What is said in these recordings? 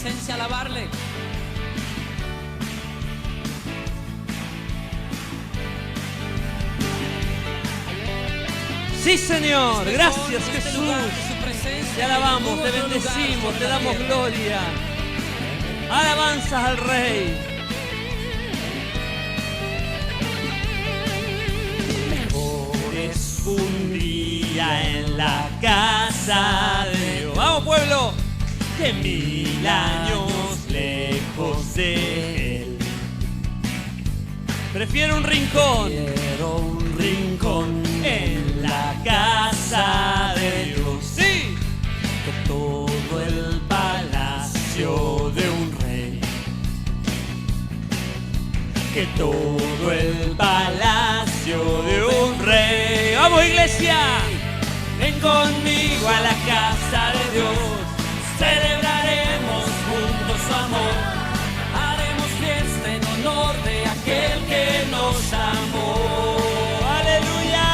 presencia, alabarle. Sí, Señor. Gracias, Jesús. Te alabamos, te bendecimos, te damos gloria. Alabanzas al Rey. Mejor es un día en la casa de Dios. Vamos, pueblo. Que 1000 años lejos de Él. Prefiero un rincón. Prefiero un rincón en la casa de Dios. Sí. Que todo el palacio de un rey. Que todo el palacio de un rey. ¡Vamos, iglesia! Ven conmigo a la casa de Dios. Celebraremos juntos su amor. Haremos fiesta en honor de aquel que nos amó. ¡Aleluya!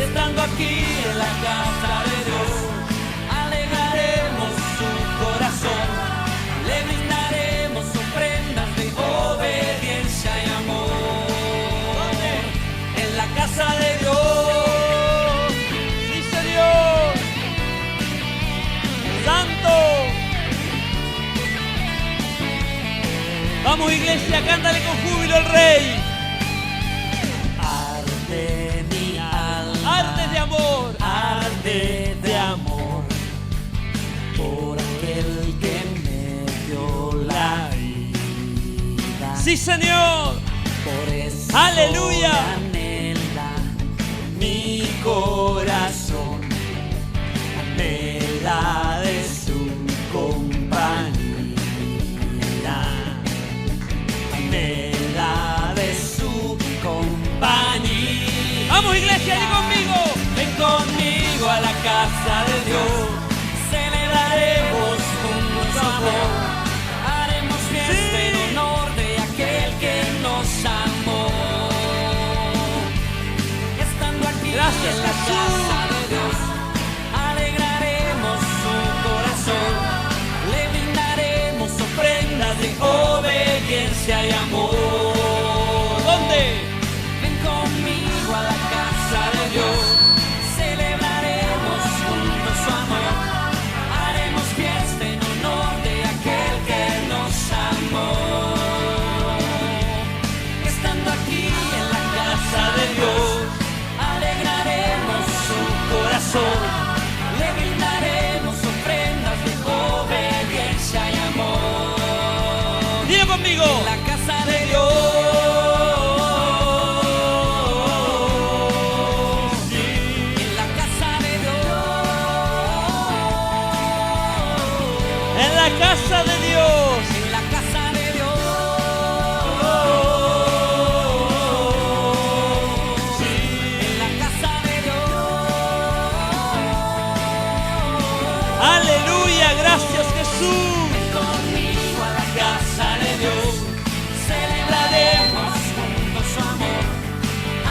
Estando aquí en la casa de Dios, alegraremos su corazón. Le brindaremos ofrendas de obediencia y amor. En la casa de Dios. ¡Sí, Señor! ¡Santo! Vamos, iglesia, cántale con júbilo al Rey. Arde mi alma, arde de amor, arde de amor, por aquel que me dio la vida. Sí, Señor. Por eso aleluya. Anhela mi corazón, anhela de su compañía. Anhela de su compañía. Vamos, iglesia, ven conmigo. Ven conmigo a la casa de Dios. Celebraremos juntos su amor. Haremos fiesta en honor de aquel que nos amó. Estando aquí gracias, en la casa de Dios, alegraremos su corazón. Le brindaremos ofrendas de obediencia y amor. ¿Dónde? Ven conmigo a la casa de Dios. Celebraremos juntos su amor. Haremos fiesta en honor de aquel que nos amó. Estando aquí en la casa de Dios, alegraremos su corazón. Le brindaremos ofrendas de obediencia y amor. Dile conmigo. En la casa de Dios. Sí. En la casa de Dios. En la casa de Dios. En la casa de Dios. Sí. En la casa de Dios. Aleluya, gracias, Jesús. Conmigo a la casa de Dios, celebraremos juntos su amor.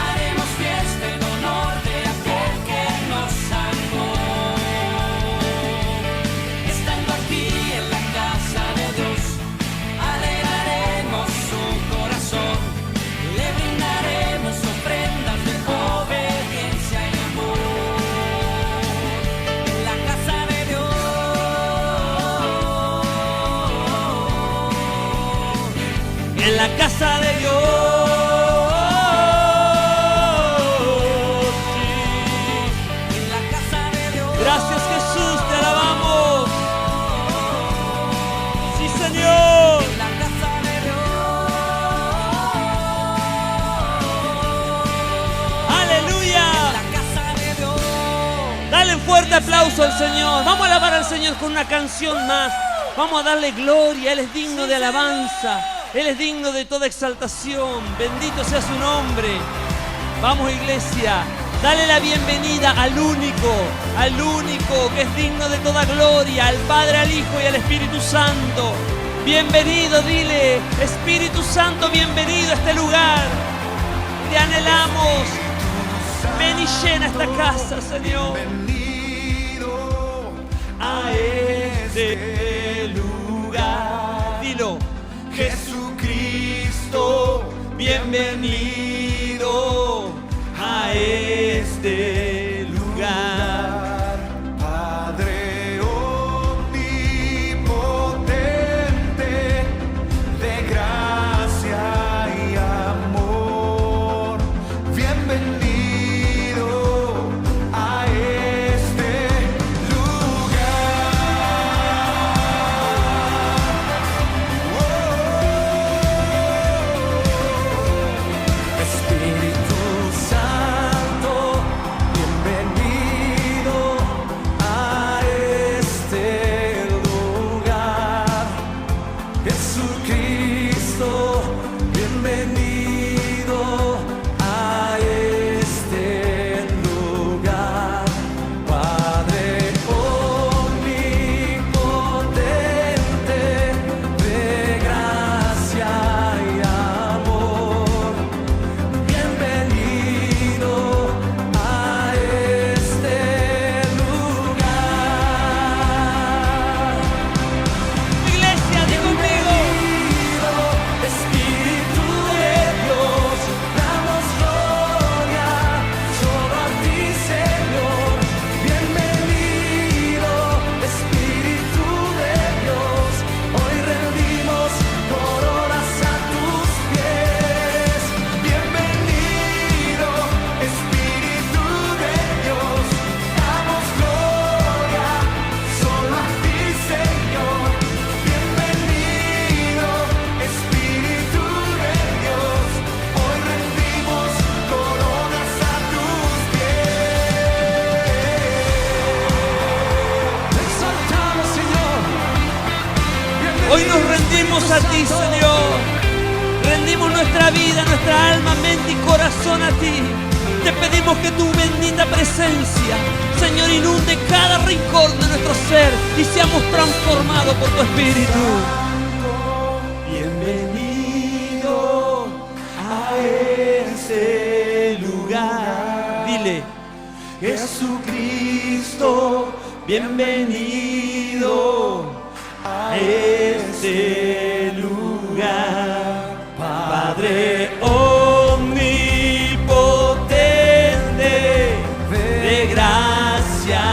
Haremos fiesta en honor de aquel que nos amó. Estando aquí en la casa de Dios, alegraremos su corazón. Le brindaremos ofrendas de obediencia y amor. En la casa de Dios. En la casa de Dios. Sí. En la casa de Dios. Gracias, Jesús, te alabamos. Sí, Señor. En la casa de Dios. Aleluya. En la casa de Dios. Dale un fuerte aplauso al Señor. Vamos a alabar al Señor con una canción más. Vamos a darle gloria. Él es digno de alabanza. Él es digno de toda exaltación. Bendito sea su nombre. Vamos, iglesia. Dale la bienvenida al único que es digno de toda gloria, al Padre, al Hijo y al Espíritu Santo. Bienvenido, dile, Espíritu Santo, bienvenido a este lugar. Te anhelamos. Ven y llena esta casa, Señor. Bienvenido a este lugar. Decilo. Jesucristo, bienvenido a este lugar. Padre omnipotente, de gracia y amor, bienvenido a este lugar. Espíritu Santo, bienvenido a este lugar. Jesucristo, bienvenido a este lugar. Padre omnipotente, de gracia y amor, bienvenido a este lugar. Iglesia, di conmigo. Espíritu de Dios, damos gloria solo a ti, Señor. Bienvenido, Espíritu de Dios, hoy rendimos coronas a tus pies. Bienvenido, Espíritu de Dios, damos gloria solo a ti, Señor. Bienvenido, Espíritu de Dios, hoy rendimos coronas a tus pies. Te exaltamos, Señor. Hoy nos rendimos a ti, Señor. Rendimos nuestra vida, nuestra alma, mente y corazón a ti. Te pedimos que tu bendita presencia, Señor, inunde cada rincón de nuestro ser y seamos transformados por tu Espíritu. Bienvenido a este lugar. Dile, Jesucristo, bienvenido a este lugar. Padre omnipotente, de gracia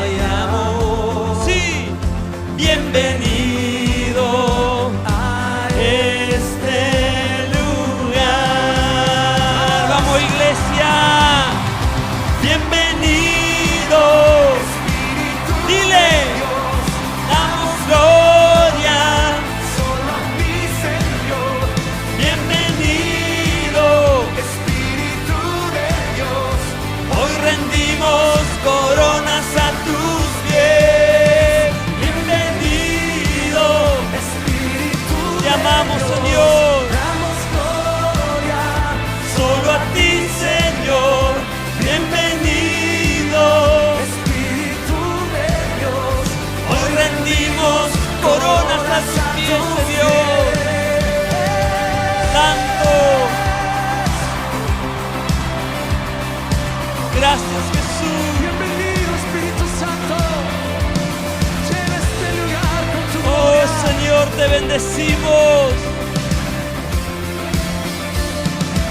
y amor, sí, bienvenido a este lugar. vamos, iglesia. Bienvenido, Espíritu Dile, de Dios, damos gloria solo a ti, Señor. Bienvenido, Espíritu de Dios, hoy rendimos coronas a tus pies. Bienvenido, Espíritu te de amamos, Dios, Señor. damos gloria solo a ti, Señor. Bienvenido, Espíritu de Dios, hoy rendimos coronas a tus pies, Señor. Santo. Gracias, Jesús. Bienvenido, Espíritu Santo. Llena este lugar con tu Oh, gloria. Señor, te bendecimos.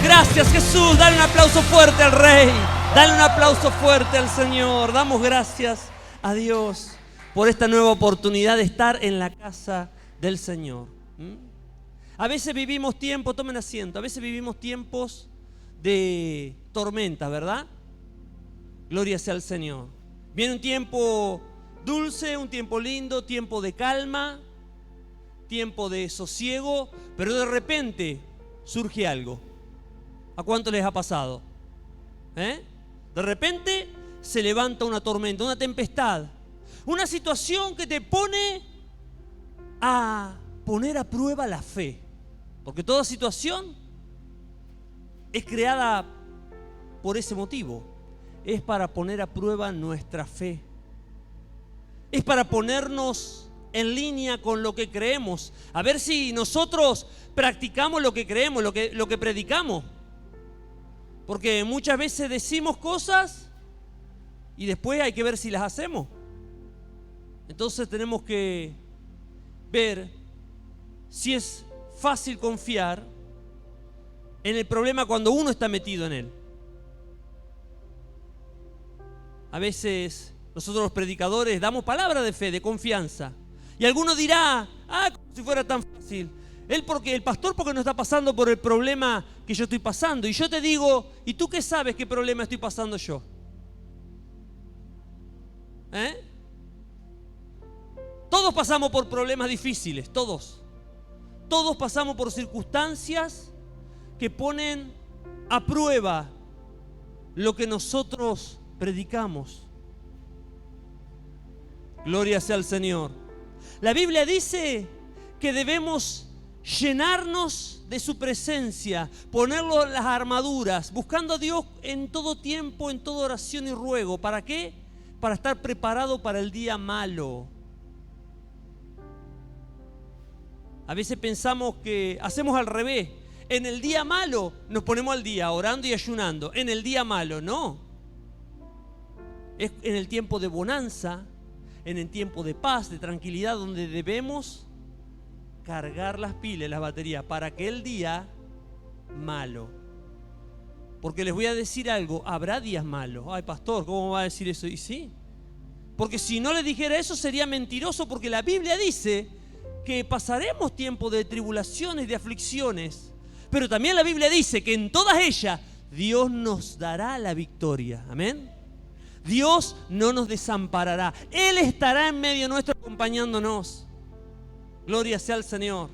Gracias, Jesús. Dale un aplauso fuerte al Rey. Dale un aplauso fuerte al Señor. Damos gracias a Dios por esta nueva oportunidad de estar en la casa del Señor. A veces vivimos tiempos, tomen asiento, a veces vivimos tiempos de tormenta, ¿verdad? Gloria sea al Señor. Viene un tiempo dulce, un tiempo lindo, tiempo de calma, tiempo de sosiego, pero de repente surge algo. ¿A cuánto les ha pasado? De repente se levanta una tormenta, una tempestad, una situación que te pone a poner a prueba la fe. Porque toda situación es creada por ese motivo. Es para poner a prueba nuestra fe. Es para ponernos en línea con lo que creemos. A ver si nosotros practicamos lo que creemos, lo que predicamos. Porque muchas veces decimos cosas y después hay que ver si las hacemos. Entonces tenemos que ver si es fácil confiar en el problema cuando uno está metido en él. A veces nosotros los predicadores damos palabras de fe, de confianza. Y alguno dirá, como si fuera tan fácil. El pastor porque no está pasando por el problema que yo estoy pasando. Y yo te digo, ¿y tú qué sabes qué problema estoy pasando yo? Todos pasamos por problemas difíciles, todos. Todos pasamos por circunstancias que ponen a prueba lo que nosotros predicamos. Gloria sea al Señor. La Biblia dice que debemos llenarnos de su presencia, ponerlo en las armaduras, buscando a Dios en todo tiempo, en toda oración y ruego. ¿Para qué? Para estar preparado para el día malo. A veces pensamos que hacemos al revés. En el día malo nos ponemos al día, orando y ayunando. En el día malo, no. Es en el tiempo de bonanza, en el tiempo de paz, de tranquilidad, donde debemos cargar las pilas, las baterías, para aquel día malo. Porque les voy a decir algo, habrá días malos. Ay, pastor, ¿cómo va a decir eso? Y sí, porque si no le dijera eso sería mentiroso, porque la Biblia dice que pasaremos tiempo de tribulaciones, de aflicciones, pero también la Biblia dice que en todas ellas Dios nos dará la victoria. Amén. Dios no nos desamparará. Él estará en medio nuestro acompañándonos. Gloria sea al Señor.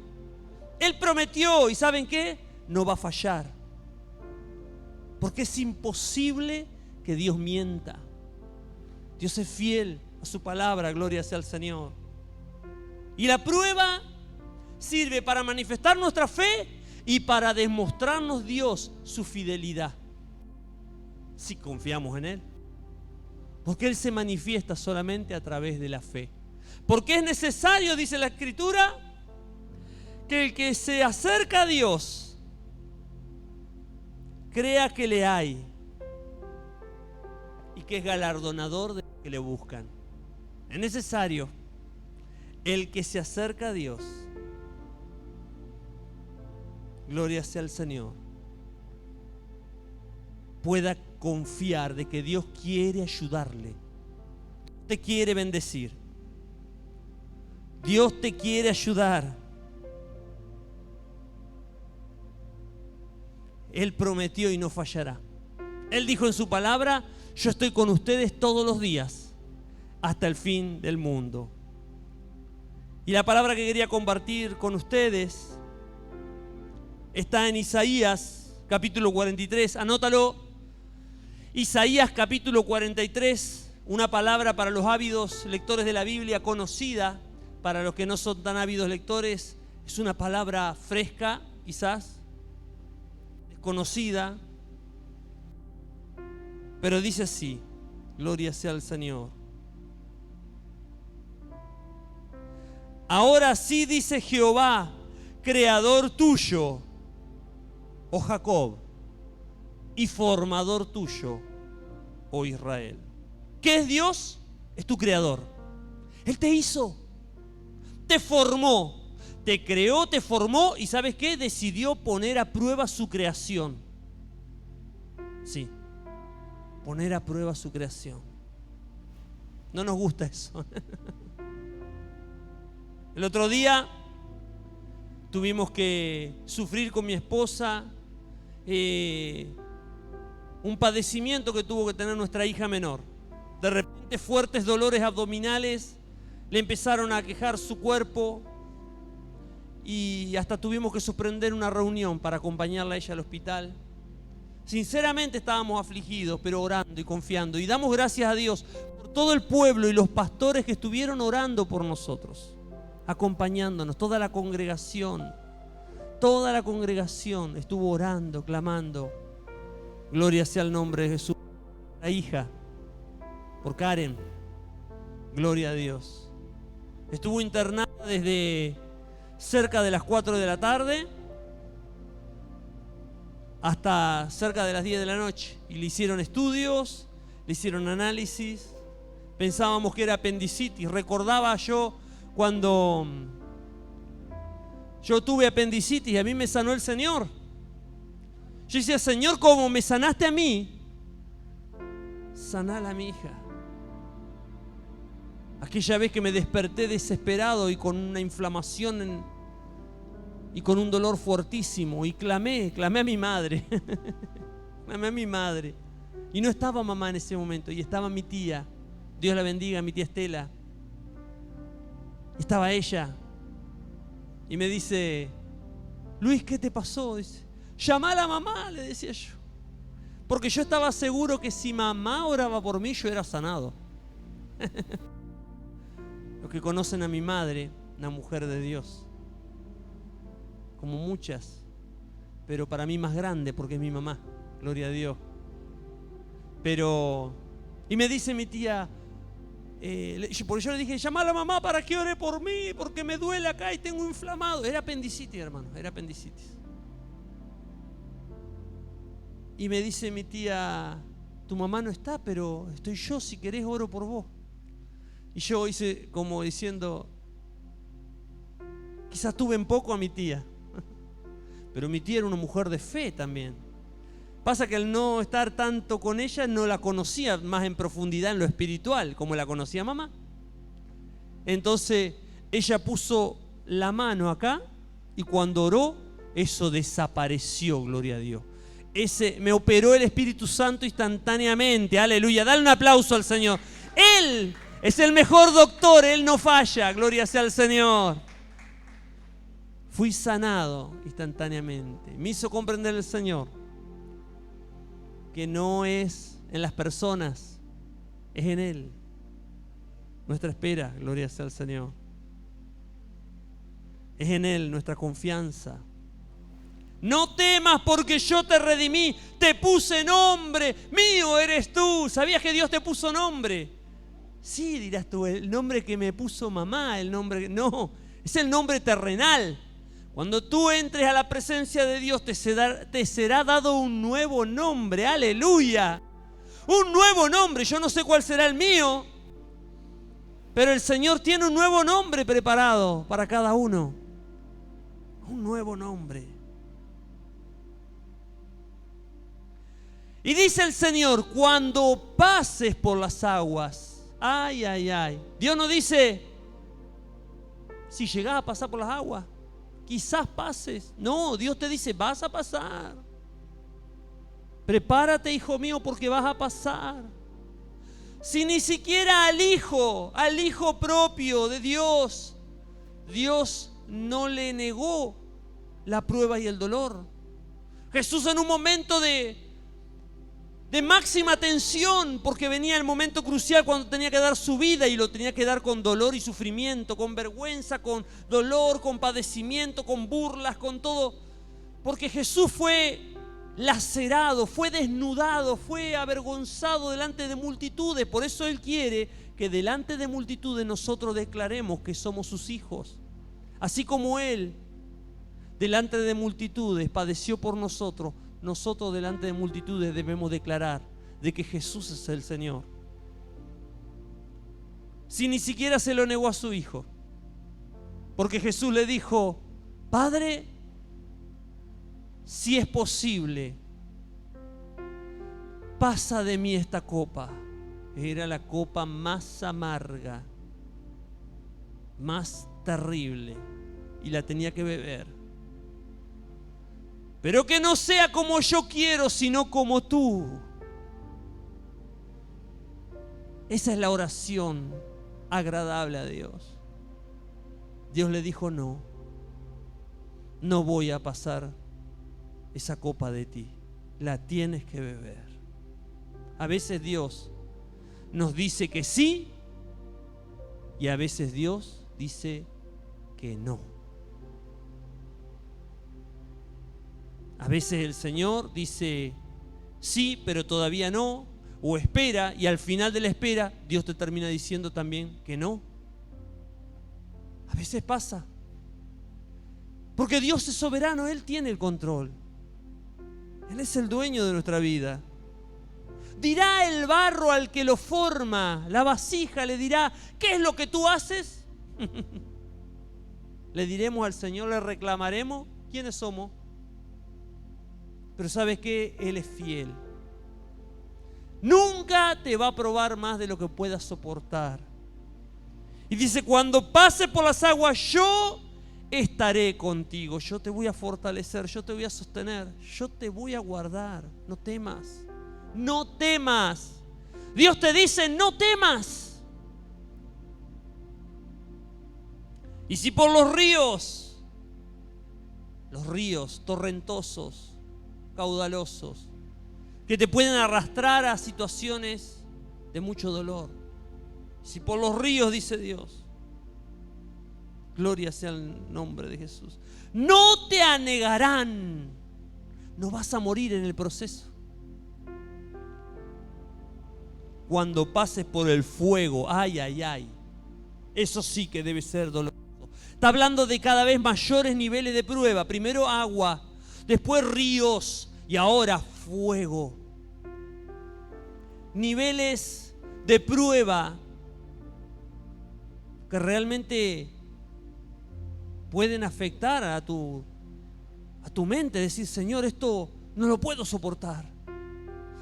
Él prometió, y ¿saben qué? No va a fallar. Porque es imposible que Dios mienta. Dios es fiel a su palabra, gloria sea al Señor. Y la prueba sirve para manifestar nuestra fe y para demostrarnos Dios su fidelidad. Si confiamos en Él. Porque Él se manifiesta solamente a través de la fe. Porque es necesario, dice la Escritura, que el que se acerca a Dios crea que le hay y que es galardonador de los que le buscan. Es necesario el que se acerca a Dios, gloria sea al Señor, pueda confiar de que Dios quiere ayudarle, te quiere bendecir, Dios te quiere ayudar. Él prometió y no fallará. Él dijo en su palabra, yo estoy con ustedes todos los días hasta el fin del mundo. Y la palabra que quería compartir con ustedes está en Isaías capítulo 43, anótalo. Isaías capítulo 43, una palabra para los ávidos lectores de la Biblia conocida, para los que no son tan ávidos lectores, es una palabra fresca, quizás, desconocida, pero dice así, gloria sea al Señor. Ahora sí dice Jehová, creador tuyo, oh Jacob, y formador tuyo, oh Israel. ¿Qué es Dios? Es tu creador. Él te hizo, te formó, te creó, te formó y ¿sabes qué? Decidió poner a prueba su creación. Sí, poner a prueba su creación. No nos gusta eso. El otro día tuvimos que sufrir con mi esposa un padecimiento que tuvo que tener nuestra hija menor. De repente fuertes dolores abdominales, le empezaron a quejar su cuerpo y hasta tuvimos que suspender una reunión para acompañarla a ella al hospital. Sinceramente estábamos afligidos, pero orando y confiando. Y damos gracias a Dios por todo el pueblo y los pastores que estuvieron orando por nosotros, acompañándonos. Toda la congregación estuvo orando, clamando. Gloria sea el nombre de Jesús. La hija, por Karen, gloria a Dios. Estuvo internada desde cerca de las 4 de la tarde hasta cerca de las 10 de la noche. Y le hicieron estudios, le hicieron análisis. Pensábamos que era apendicitis. Recordaba yo cuando Yo tuve apendicitis y a mí me sanó el Señor. Yo decía, Señor, como me sanaste a mí, sanala a mi hija. Aquella vez que me desperté desesperado y con una inflamación y con un dolor fuertísimo, y clamé a mi madre. Clamé a mi madre. Y no estaba mamá en ese momento, y estaba mi tía. Dios la bendiga, mi tía Estela. Estaba ella. Y me dice, Luis, ¿qué te pasó? Dice, llama a la mamá, le decía yo. Porque yo estaba seguro que si mamá oraba por mí, yo era sanado. Los que conocen a mi madre, una mujer de Dios, como muchas, pero para mí más grande porque es mi mamá, gloria a Dios. Pero, y me dice mi tía, porque yo le dije, llama a la mamá para que ore por mí, porque me duele acá y tengo inflamado. Era apendicitis, hermano, era apendicitis. Y me dice mi tía, tu mamá no está, pero estoy yo, si querés oro por vos. Y yo hice como diciendo, quizás tuve en poco a mi tía, pero mi tía era una mujer de fe también. Pasa que al no estar tanto con ella, no la conocía más en profundidad en lo espiritual, como la conocía mamá. Entonces ella puso la mano acá y cuando oró, eso desapareció, gloria a Dios. Me operó el Espíritu Santo instantáneamente, aleluya. Dale un aplauso al Señor. Él es el mejor doctor, Él no falla, gloria sea al Señor. Fui sanado instantáneamente. Me hizo comprender el Señor que no es en las personas, es en Él. Nuestra espera, gloria sea al Señor. Es en Él nuestra confianza. No temas porque yo te redimí, te puse nombre, mío eres tú. ¿Sabías que Dios te puso nombre? Sí, dirás tú, el nombre que me puso mamá, el nombre... No, es el nombre terrenal. Cuando tú entres a la presencia de Dios te será dado un nuevo nombre, aleluya. Un nuevo nombre, yo no sé cuál será el mío, pero el Señor tiene un nuevo nombre preparado para cada uno. Un nuevo nombre. Y dice el Señor, cuando pases por las aguas, ay, ay, ay. Dios no dice, si llegás a pasar por las aguas, quizás pases. No, Dios te dice, vas a pasar. Prepárate, hijo mío, porque vas a pasar. Si ni siquiera al hijo propio de Dios, Dios no le negó la prueba y el dolor. Jesús en un momento de máxima tensión, porque venía el momento crucial cuando tenía que dar su vida y lo tenía que dar con dolor y sufrimiento, con vergüenza, con dolor, con padecimiento, con burlas, con todo, porque Jesús fue lacerado, fue desnudado, fue avergonzado delante de multitudes. Por eso Él quiere que delante de multitudes nosotros declaremos que somos sus hijos, así como Él delante de multitudes padeció por nosotros. Nosotros delante de multitudes debemos declarar de que Jesús es el Señor. Si ni siquiera se lo negó a su hijo, porque Jesús le dijo, Padre, si es posible, pasa de mí esta copa. Era la copa más amarga, más terrible, y la tenía que beber. Pero que no sea como yo quiero, sino como tú. Esa es la oración agradable a Dios. Dios le dijo, no voy a pasar esa copa de ti. La tienes que beber. A veces Dios nos dice que sí y a veces Dios dice que no. A veces el Señor dice sí, pero todavía no, o espera, y al final de la espera Dios te termina diciendo también que no. A veces pasa, porque Dios es soberano, Él tiene el control, Él es el dueño de nuestra vida. Dirá el barro al que lo forma, la vasija le dirá, ¿qué es lo que tú haces? le diremos al Señor, le reclamaremos quiénes somos. Pero ¿sabes qué? Él es fiel. Nunca te va a probar más de lo que puedas soportar. Y dice, cuando pases por las aguas, yo estaré contigo. Yo te voy a fortalecer, yo te voy a sostener, yo te voy a guardar. No temas, no temas. Dios te dice, no temas. Y si por los ríos torrentosos, caudalosos, que te pueden arrastrar a situaciones de mucho dolor. Si por los ríos, dice Dios, gloria sea el nombre de Jesús, no te anegarán, no vas a morir en el proceso. Cuando pases por el fuego, ay, ay, ay, eso sí que debe ser doloroso. Está hablando de cada vez mayores niveles de prueba. Primero agua, después ríos y ahora fuego. Niveles de prueba que realmente pueden afectar a tu mente. Decir, Señor, esto no lo puedo soportar.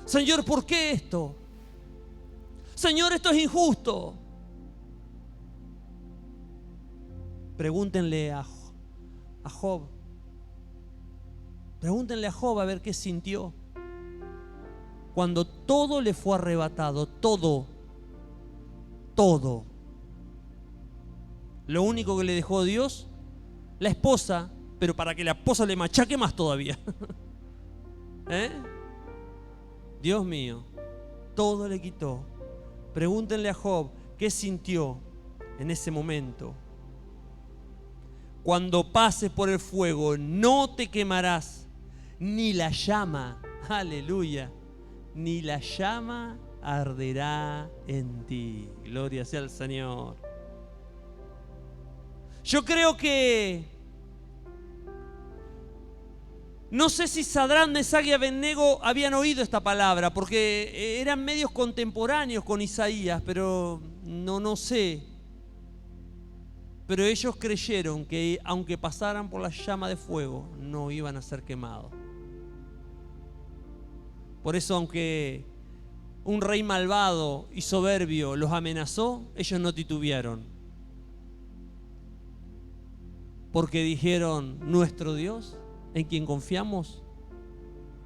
Señor, ¿por qué esto? Señor, esto es injusto. Pregúntenle a Job. Pregúntenle a Job a ver qué sintió cuando todo le fue arrebatado. Todo. Lo único que le dejó Dios, la esposa, pero para que la esposa le machaque más todavía. Dios mío, todo le quitó. Pregúntenle a Job qué sintió en ese momento. Cuando pases por el fuego, no te quemarás, ni la llama, aleluya, ni la llama arderá en ti. Gloria sea al Señor. Yo creo que, no sé si Sadrán, Mesach y Abednego habían oído esta palabra, porque eran medios contemporáneos con Isaías, pero no sé. Pero ellos creyeron que aunque pasaran por la llama de fuego, no iban a ser quemados. Por eso, aunque un rey malvado y soberbio los amenazó, ellos no titubearon. Porque dijeron, nuestro Dios, en quien confiamos,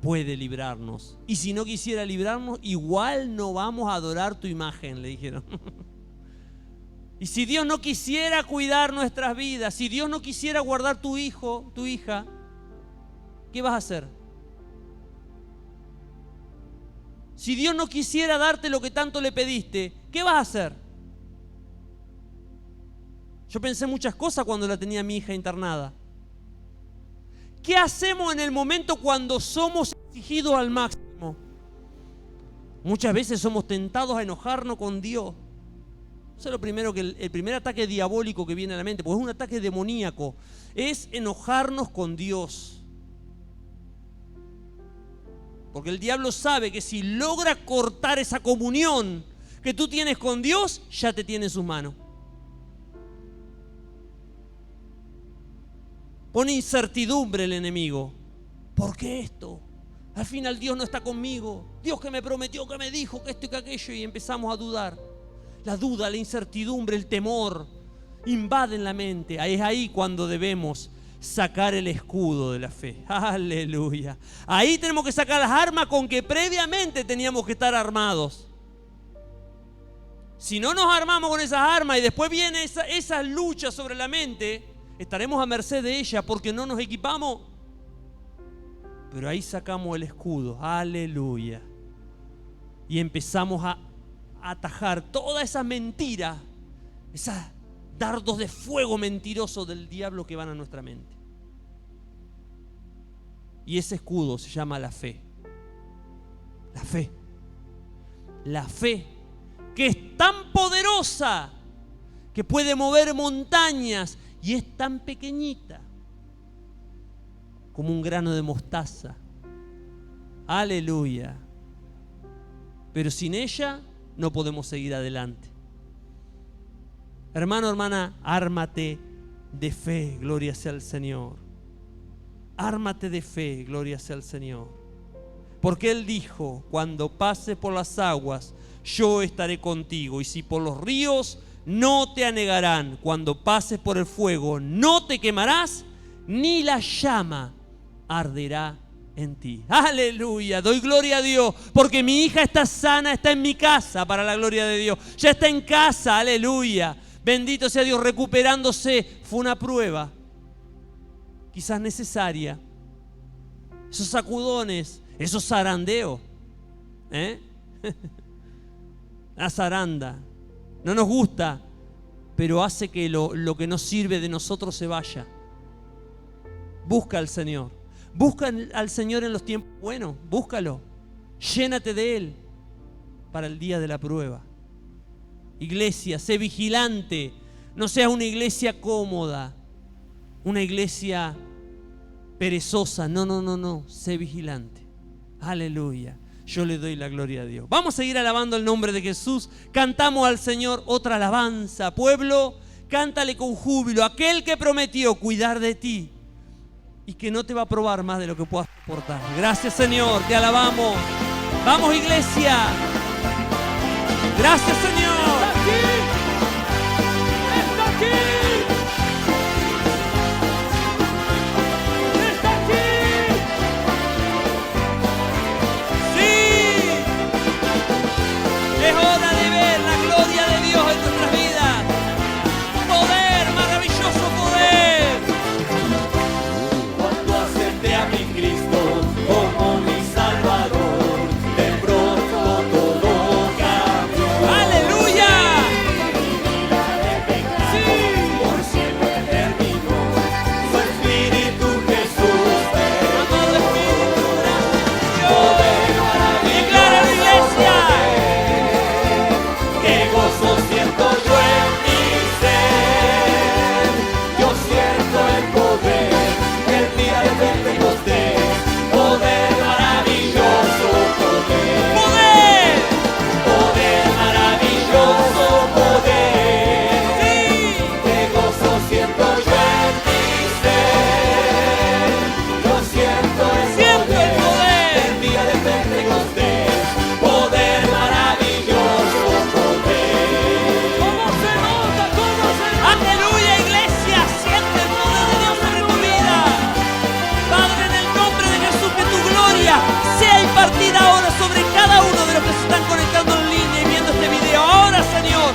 puede librarnos. Y si no quisiera librarnos, igual no vamos a adorar tu imagen, le dijeron. Y si Dios no quisiera cuidar nuestras vidas, si Dios no quisiera guardar tu hijo, tu hija, ¿qué vas a hacer? Si Dios no quisiera darte lo que tanto le pediste, ¿qué vas a hacer? Yo pensé muchas cosas cuando la tenía mi hija internada. ¿Qué hacemos en el momento cuando somos exigidos al máximo? Muchas veces somos tentados a enojarnos con Dios. Eso es lo primero, que el primer ataque diabólico que viene a la mente, porque es un ataque demoníaco, es enojarnos con Dios. Porque el diablo sabe que si logra cortar esa comunión que tú tienes con Dios, ya te tiene en sus manos. Pone incertidumbre el enemigo. ¿Por qué esto? Al final Dios no está conmigo. Dios que me prometió, que me dijo, que esto y que aquello, y empezamos a dudar. La duda, la incertidumbre, el temor invaden la mente. Es ahí cuando debemos sacar el escudo de la fe. Aleluya. Ahí tenemos que sacar las armas con que previamente teníamos que estar armados. Si no nos armamos con esas armas y después viene esa lucha sobre la mente, estaremos a merced de ella porque no nos equipamos. Pero ahí sacamos el escudo. Aleluya. Y empezamos a atajar toda esa mentira, esos dardos de fuego mentirosos del diablo que van a nuestra mente. Y ese escudo se llama la fe. La fe. La fe, que es tan poderosa que puede mover montañas y es tan pequeñita como un grano de mostaza. Aleluya. Pero sin ella no podemos seguir adelante. Hermano, hermana, ármate de fe, gloria sea al Señor. Ármate de fe, gloria sea al Señor. Porque Él dijo, cuando pases por las aguas, yo estaré contigo. Y si por los ríos, no te anegarán. Cuando pases por el fuego, no te quemarás, ni la llama arderá en ti. Aleluya, doy gloria a Dios, porque mi hija está sana, está en mi casa, para la gloria de Dios. Ya está en casa, aleluya. Bendito sea Dios, recuperándose. Fue una prueba, quizás necesaria. Esos sacudones, esos zarandeos, la zaranda, no nos gusta, pero hace que lo que no sirve de nosotros se vaya. Busca al Señor. Busca al Señor en los tiempos buenos. Búscalo. Llénate de Él para el día de la prueba. Iglesia, sé vigilante. No seas una iglesia cómoda, una iglesia perezosa. No. Sé vigilante. Aleluya. Yo le doy la gloria a Dios. Vamos a seguir alabando el nombre de Jesús. Cantamos al Señor otra alabanza. Pueblo, cántale con júbilo. Aquel que prometió cuidar de ti y que no te va a probar más de lo que puedas soportar. Gracias, Señor, te alabamos. Vamos, iglesia. Gracias, Señor. Está aquí. Está aquí. Sí. Es hora de ver la gloria de Dios en nuestras vidas. Poder, maravilloso poder. Cuando acepté a mi Cristo como mi Salvador, de pronto todo cambió. ¡Aleluya! Mi vida de pecado por siempre terminó. Su Espíritu Jesús me Amado Espíritu, gracias, poder Dios. maravilloso. Declara la iglesia. Qué gozo siento yo en mi ser. Yo siento el poder del día de Pentecostés. Poder maravilloso, poder. ¡Poder! Poder maravilloso, poder. ¡Sí! Qué gozo siento yo en mi ser. Yo siento el poder del día de Pentecostés. Poder maravilloso, poder. ¿Cómo se nota? ¿Cómo se nota? ¡Aleluya, iglesia! Siente el poder de Dios sobre tu vida. Padre, en el nombre de Jesús, que tu gloria sea impartida ahora sobre cada uno de los que se están conectando en línea y viendo este video. Ahora, Señor,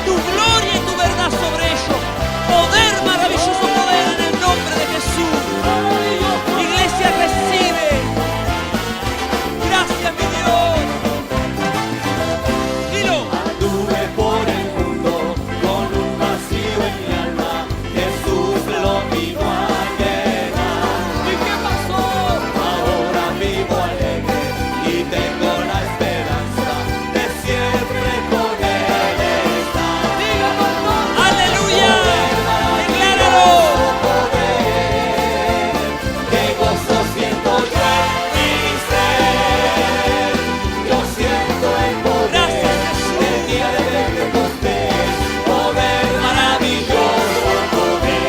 tu gloria y tu verdad sobre ellos. Poder, maravilloso poder en el nombre de Jesús. Iglesia, recibe. Gracias, mi Dios. Dilo. Anduve por el mundo con un vacío en mi alma. Jesús lo vino a llenar. ¿Y qué pasó? Ahora vivo alegre y tengo la esperanza de siempre con Él estar. Dígalo entonces. ¡Aleluya! ¡Decláralo! Poder, qué gozo siento yo en mi ser. Yo siento el poder Gracias, Jesús. del día de Pentecostés. Poder maravilloso, poder.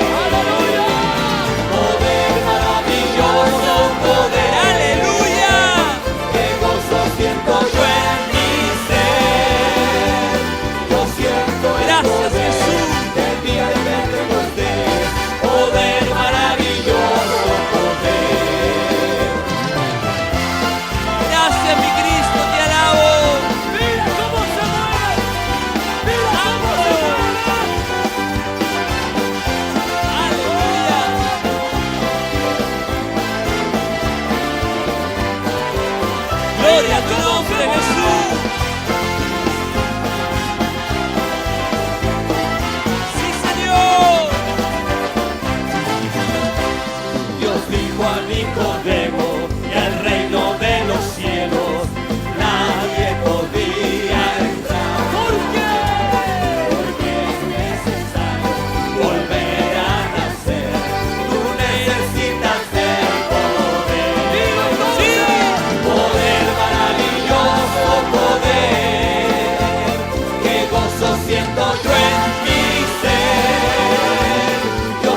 Poder maravilloso, poder. ¡Aleluya! Qué gozo siento yo en mi ser. Yo siento el Gracias, poder Jesús. del día de Pentecostés. Poder maravilloso, poder. Gracias, mi Cristo, te alabo. Mira cómo se mueve. Mira cómo se mueve. Aleluya. Gloria a tu nombre, Jesús. Sí, Señor. Dios dijo a Nicodemo que al reino de los cielos nadie podía entrar. ¿Por qué? Porque es necesario volver a nacer. Tú necesitas del poder. Sí. Poder maravilloso, poder. Qué gozo siento yo en mi ser. Yo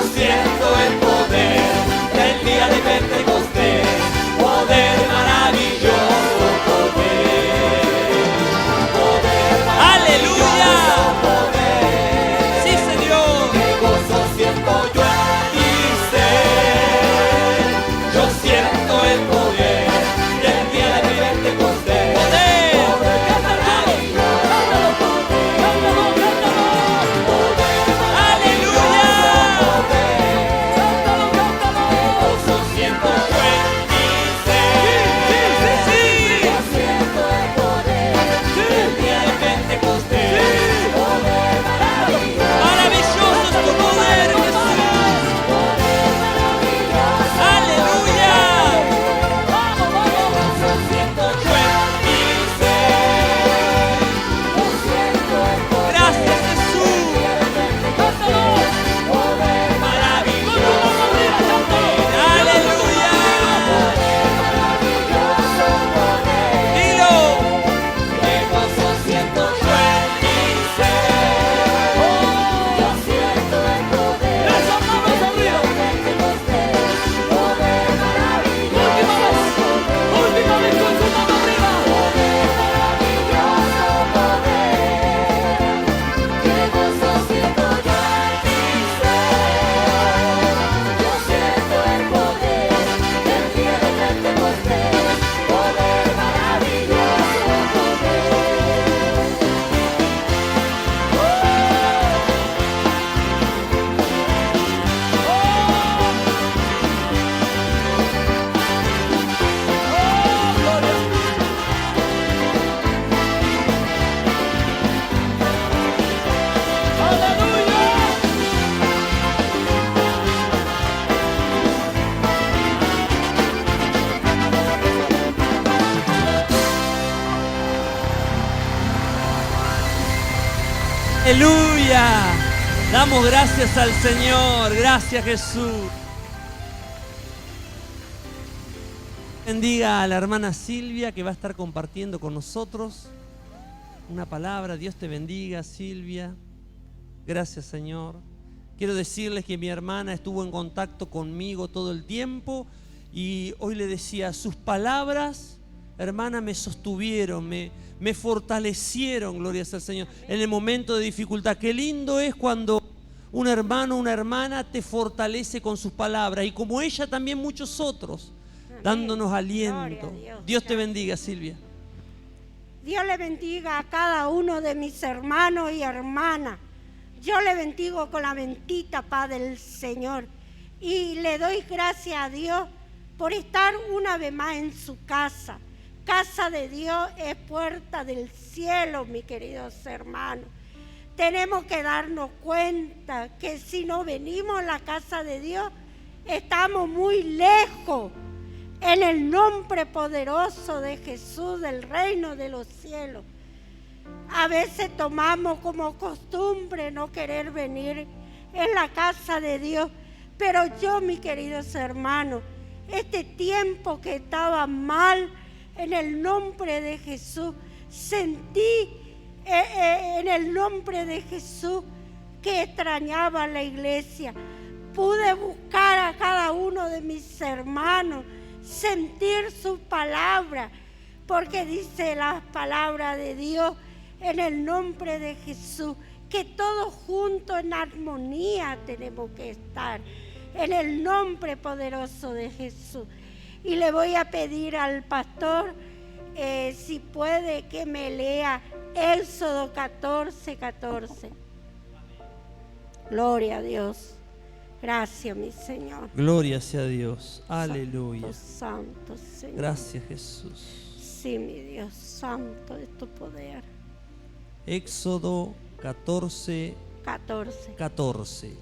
Aleluya. Damos gracias al Señor. Gracias, Jesús. Bendiga a la hermana Silvia, que va a estar compartiendo con nosotros una palabra. Dios te bendiga, Silvia. Gracias, Señor. Quiero decirles que mi hermana estuvo en contacto conmigo todo el tiempo y hoy le decía, sus palabras, hermana, me sostuvieron, me fortalecieron, gloria sea al Señor, en el momento de dificultad. Qué lindo es cuando un hermano o una hermana te fortalece con sus palabras, y como ella también muchos otros, dándonos aliento. Dios te bendiga, Silvia. Dios le bendiga a cada uno de mis hermanos y hermanas. Yo le bendigo con la bendita paz del Señor y le doy gracias a Dios por estar una vez más en su casa. Casa de Dios es puerta del cielo, mis queridos hermanos. Tenemos que darnos cuenta que si no venimos a la casa de Dios, estamos muy lejos. En el nombre poderoso de Jesús, del reino de los cielos. A veces tomamos como costumbre no querer venir en la casa de Dios. Pero yo, mis queridos hermanos, este tiempo que estaba mal, en el nombre de Jesús, sentí en el nombre de Jesús que extrañaba la iglesia. Pude buscar a cada uno de mis hermanos, sentir su palabra, porque dice la palabra de Dios en el nombre de Jesús que todos juntos en armonía tenemos que estar en el nombre poderoso de Jesús. Y le voy a pedir al pastor si puede que me lea Éxodo 14:14. Gloria a Dios. Gracias, mi Señor. Gloria sea a Dios. Aleluya. Santo, Señor. Gracias, Jesús. Sí, mi Dios, santo es tu poder. Éxodo 14.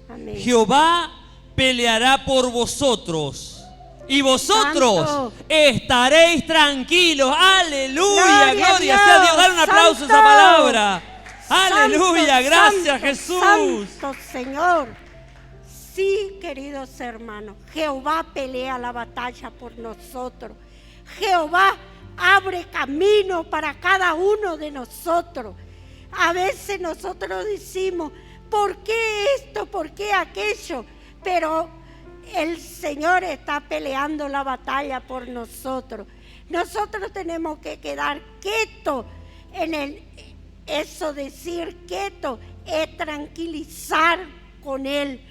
Amén. Jehová peleará por vosotros y vosotros Santo. estaréis tranquilos. Aleluya. Gloria sea a Dios. Dale un aplauso a esa Santo. palabra. Aleluya. Santo, Gracias, santo, Jesús. Santo Señor. Sí, queridos hermanos, Jehová pelea la batalla por nosotros. Jehová abre camino para cada uno de nosotros. A veces nosotros decimos, ¿por qué esto? ¿Por qué aquello? Pero el Señor está peleando la batalla por nosotros. Nosotros tenemos que quedar quietos eso decir quieto es tranquilizar con Él.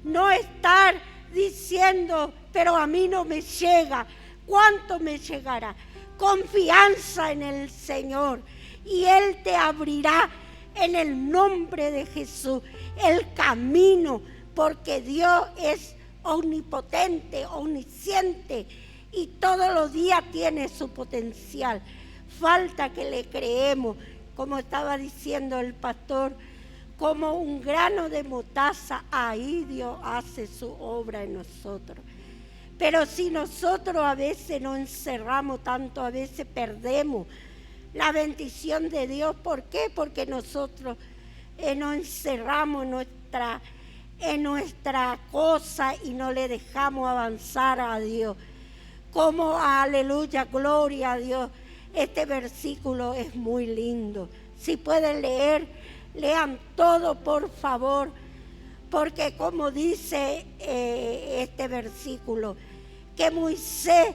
No estar diciendo, pero a mí no me llega. ¿Cuánto me llegará? Confianza en el Señor y Él te abrirá en el nombre de Jesús el camino, porque Dios es omnipotente, omnisciente y todos los días tiene su potencial. Falta que le creemos, como estaba diciendo el pastor, como un grano de mostaza, ahí Dios hace su obra en nosotros. Pero si nosotros a veces nos encerramos tanto, a veces perdemos la bendición de Dios. ¿Por qué? Porque nosotros nos encerramos en nuestra cosa y no le dejamos avanzar a Dios. Como, aleluya, gloria a Dios. Este versículo es muy lindo. Si pueden leer, lean todo, por favor, porque como dice este versículo, que Moisés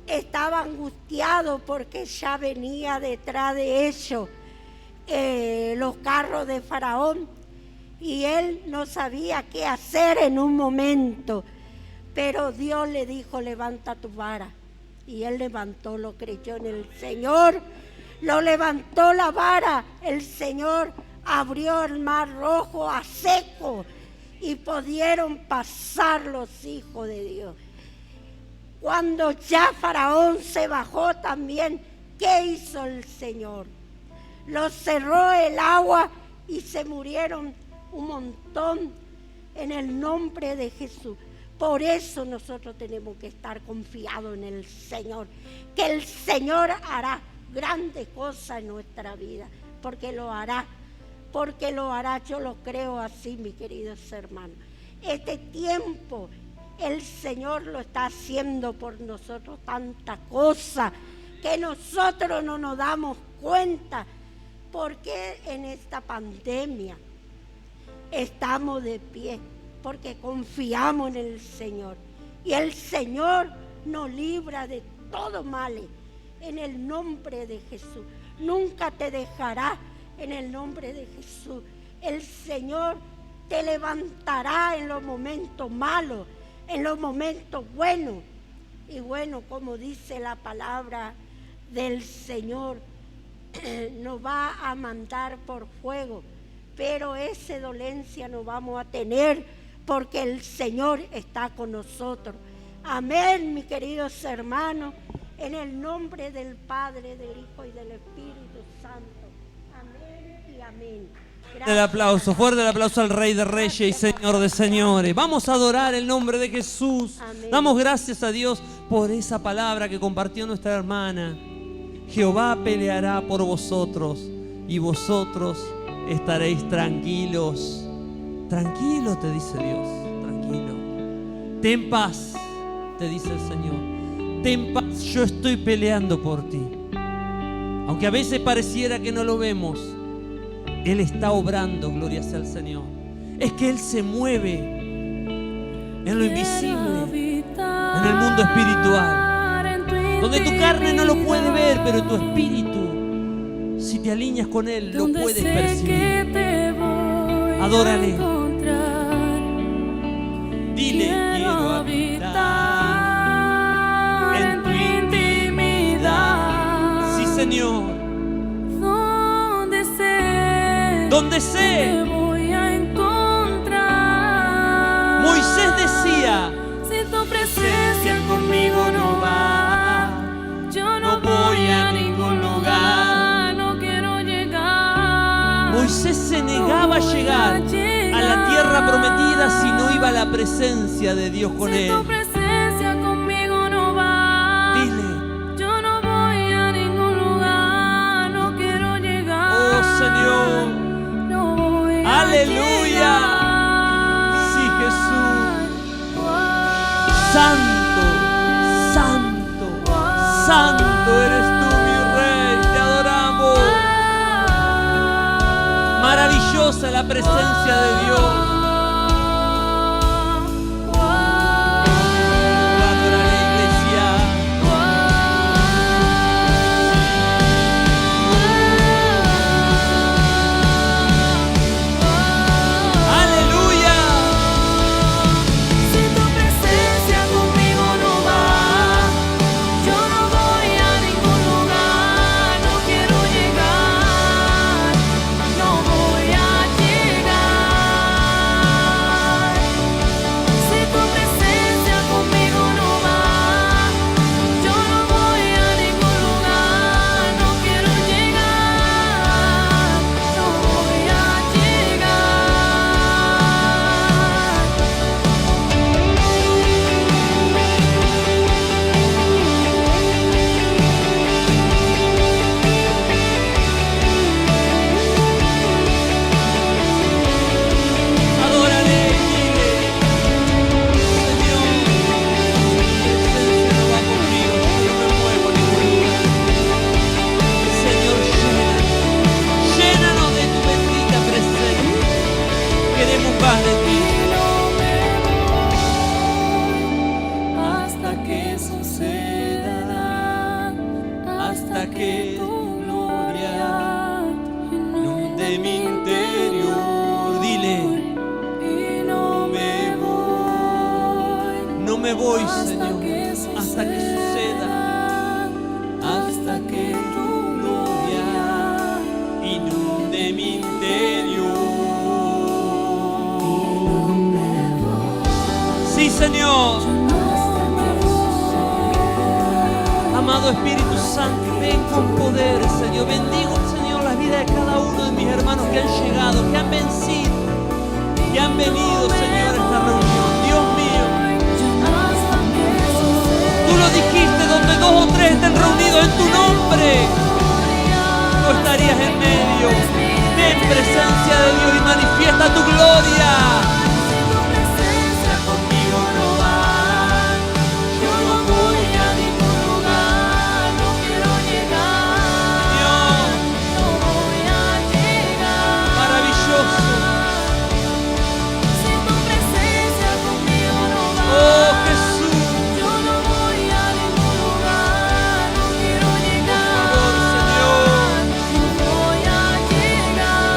estaba angustiado porque ya venía detrás de ellos los carros de Faraón y él no sabía qué hacer en un momento, pero Dios le dijo, levanta tu vara, y él levantó, lo creyó en el Señor, lo levantó la vara, el Señor abrió el mar rojo a seco y pudieron pasar los hijos de Dios. Cuando ya Faraón se bajó también, ¿qué hizo el Señor? Lo cerró el agua y se murieron un montón en el nombre de Jesús. Por eso nosotros tenemos que estar confiados en el Señor, que el Señor hará grandes cosas en nuestra vida, porque lo hará porque lo hará, yo lo creo así, mis queridos hermanos. Este tiempo el Señor lo está haciendo por nosotros, tanta cosa que nosotros no nos damos cuenta, porque en esta pandemia estamos de pie, porque confiamos en el Señor, y el Señor nos libra de todo mal, en el nombre de Jesús. Nunca te dejará, en el nombre de Jesús. El Señor te levantará en los momentos malos, en los momentos buenos. Y bueno, como dice la palabra del Señor, nos va a mandar por fuego, pero esa dolencia no vamos a tener, porque el Señor está con nosotros. Amén, mis queridos hermanos, en el nombre del Padre, del Hijo y del Espíritu Santo. Amén y amén. Fuerte el aplauso al Rey de Reyes y Señor de Señores. Vamos a adorar el nombre de Jesús. Amén. Damos gracias a Dios por esa palabra que compartió nuestra hermana. Jehová peleará por vosotros y vosotros estaréis tranquilos. Tranquilo, te dice Dios, tranquilo. Ten paz, te dice el Señor. Ten paz, yo estoy peleando por ti. Aunque a veces pareciera que no lo vemos, Él está obrando, gloria sea al Señor. Es que Él se mueve en lo invisible, en el mundo espiritual, donde tu carne no lo puede ver, pero tu espíritu, si te alineas con Él, lo puedes percibir. Adórale. Dile, quiero habitar en tu intimidad. Sí, Señor. Donde sé, te voy a encontrar. Moisés decía, Si tu presencia conmigo no va, yo no voy a ningún lugar, no quiero llegar. Moisés se negaba a llegar a la tierra prometida si no iba a la presencia de Dios con Si él. tu presencia conmigo no va, Dile, yo no voy a ningún lugar, no quiero llegar. oh Señor, No voy a aleluya. Sí, Jesús. Santo, santo, santo eres tú, mi Rey, te adoramos. Maravillosa la presencia de Dios. Adora la iglesia. Aleluya. Si tu presencia conmigo no va, yo no voy a ningún lugar, no quiero llegar, no voy a llegar. Si tu presencia conmigo no va, yo no voy a ningún lugar, no quiero llegar, no voy a llegar. Adórale, dile, Señor, tu presencia no va conmigo, yo no me muevo a ningún lugar. Señor, llénanos de tu bendita presencia. Queremos más de ti. Hasta que suceda, Hasta que tu gloria inunde mi interior. Dile, y no me voy, no me voy, hasta Señor, que hasta que suceda, hasta que tu gloria inunde mi interior. Sí, Señor. Amado Espíritu Santo, ven con poder, Señor. Bendigo, Señor, la vida de cada uno de mis hermanos que han llegado, que han vencido, que han venido, Señor, a esta reunión. Dios mío, tú lo dijiste, donde 2 o 3 estén reunidos en tu nombre, tú estarías en medio. Te Ven, presencia de Dios, y manifiesta tu gloria. Si tu presencia conmigo no va, yo no voy a ningún lugar, no quiero llegar, Señor, no voy a llegar. maravilloso. Si tu presencia conmigo no va, Oh, Jesús. yo no voy a ningún lugar, no quiero llegar, Por favor, Señor. no voy a llegar.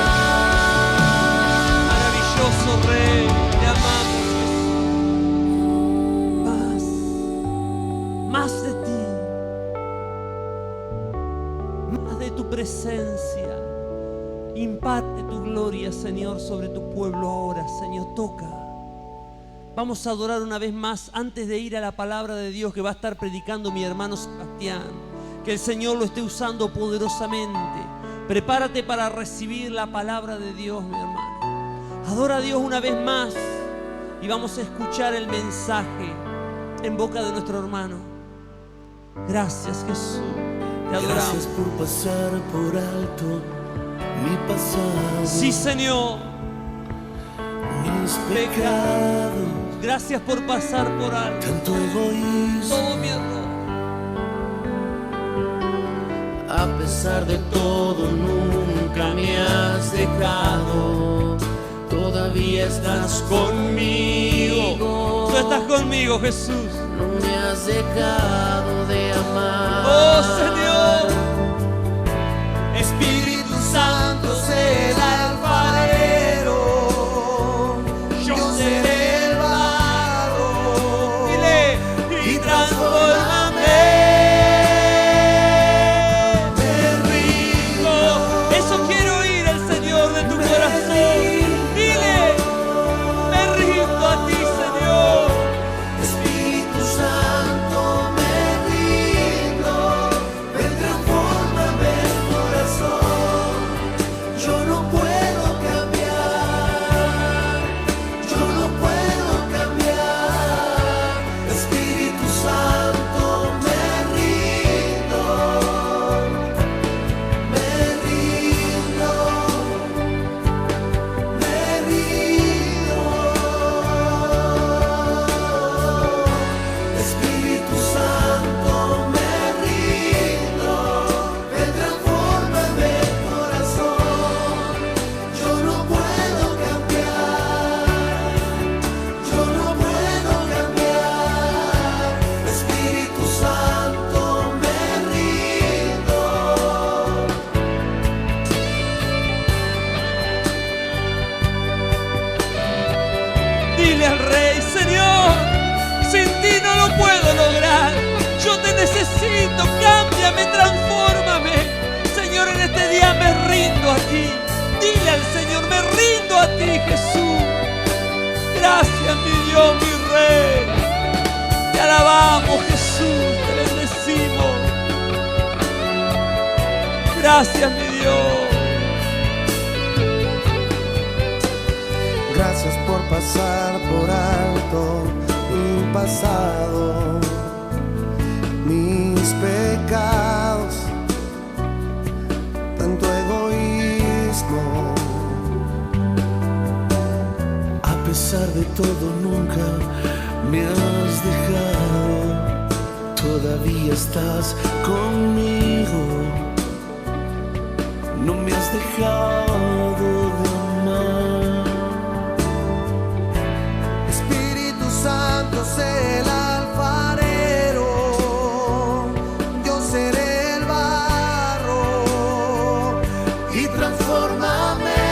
Maravilloso Rey, te amamos, Jesús. Más de ti, más de tu presencia. Imparte tu gloria, Señor, sobre tu pueblo ahora, Señor, toca. Vamos a adorar una vez más antes de ir a la palabra de Dios que va a estar predicando mi hermano Sebastián. Que el Señor lo esté usando poderosamente. Prepárate para recibir la palabra de Dios, mi hermano. Adora a Dios una vez más y vamos a escuchar el mensaje en boca de nuestro hermano. Gracias, Jesús. Te Gracias adoramos. por pasar por alto mi pasado, Sí, Señor. mis pecados, Gracias por pasar por alto tanto egoísmo. todo mi error. A pesar de todo, nunca me has dejado. Todavía estás conmigo. Tú estás conmigo, Jesús. No me has dejado de amar. Oh, Señor. Espíritu Santo será el alfarero. Yo seré el barro. Dile, Y transfórmame. Me rindo. eso quiero oír el Señor de tu corazón. Dile, me rindo a ti, Señor. Espíritu Santo, me rindo. Ven, transfórmame el corazón. Yo no puedo cambiar. Yo no puedo cambiar. Espíritu Santo, me rindo. Me rindo. Me rindo. Espíritu Santo, me rindo. Ven, transfórmame el corazón. Yo no puedo cambiar. Yo no puedo cambiar. Espíritu Santo, me rindo. Dile al Rey, Señor, sin ti no lo puedo lograr. Yo te necesito, cámbiame, transfórmame. Señor, en este día me rindo a ti. Dile al Señor, me rindo a ti, Jesús. Gracias, mi Dios, mi Rey. Te alabamos, Jesús, te bendecimos. Gracias, mi Dios. Gracias por pasar por alto mi pasado, mis pecados, tanto egoísmo. A pesar de todo, nunca me has dejado. Todavía estás conmigo. No me has dejado de amar. Espíritu Santo, sé el alfarero, yo seré el barro. Y transfórmame.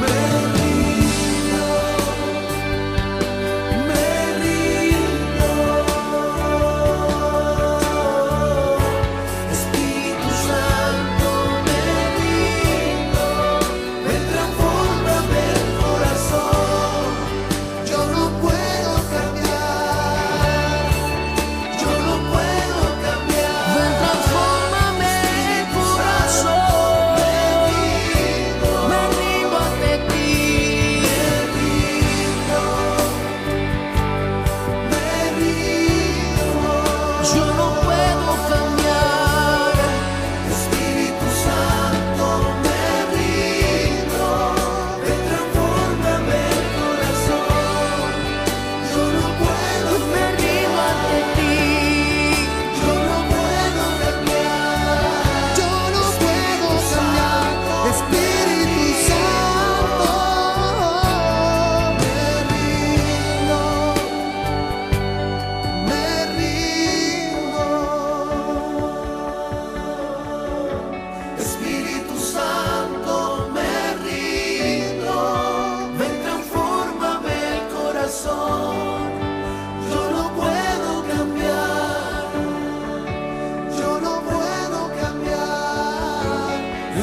Me rindo. Me rindo. Espíritu Santo, me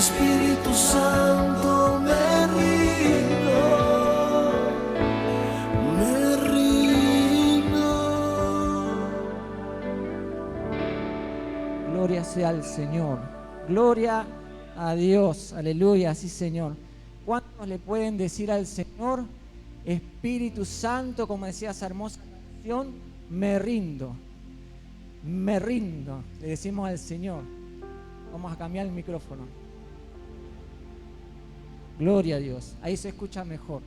Espíritu Santo, me rindo, me rindo. Gloria sea al Señor. Gloria a Dios. Aleluya, sí, Señor. ¿Cuántos le pueden decir al Señor, Espíritu Santo, como decía esa hermosa canción, me rindo? Me rindo, le decimos al Señor. Vamos a cambiar el micrófono. Gloria a Dios, ahí se escucha mejor.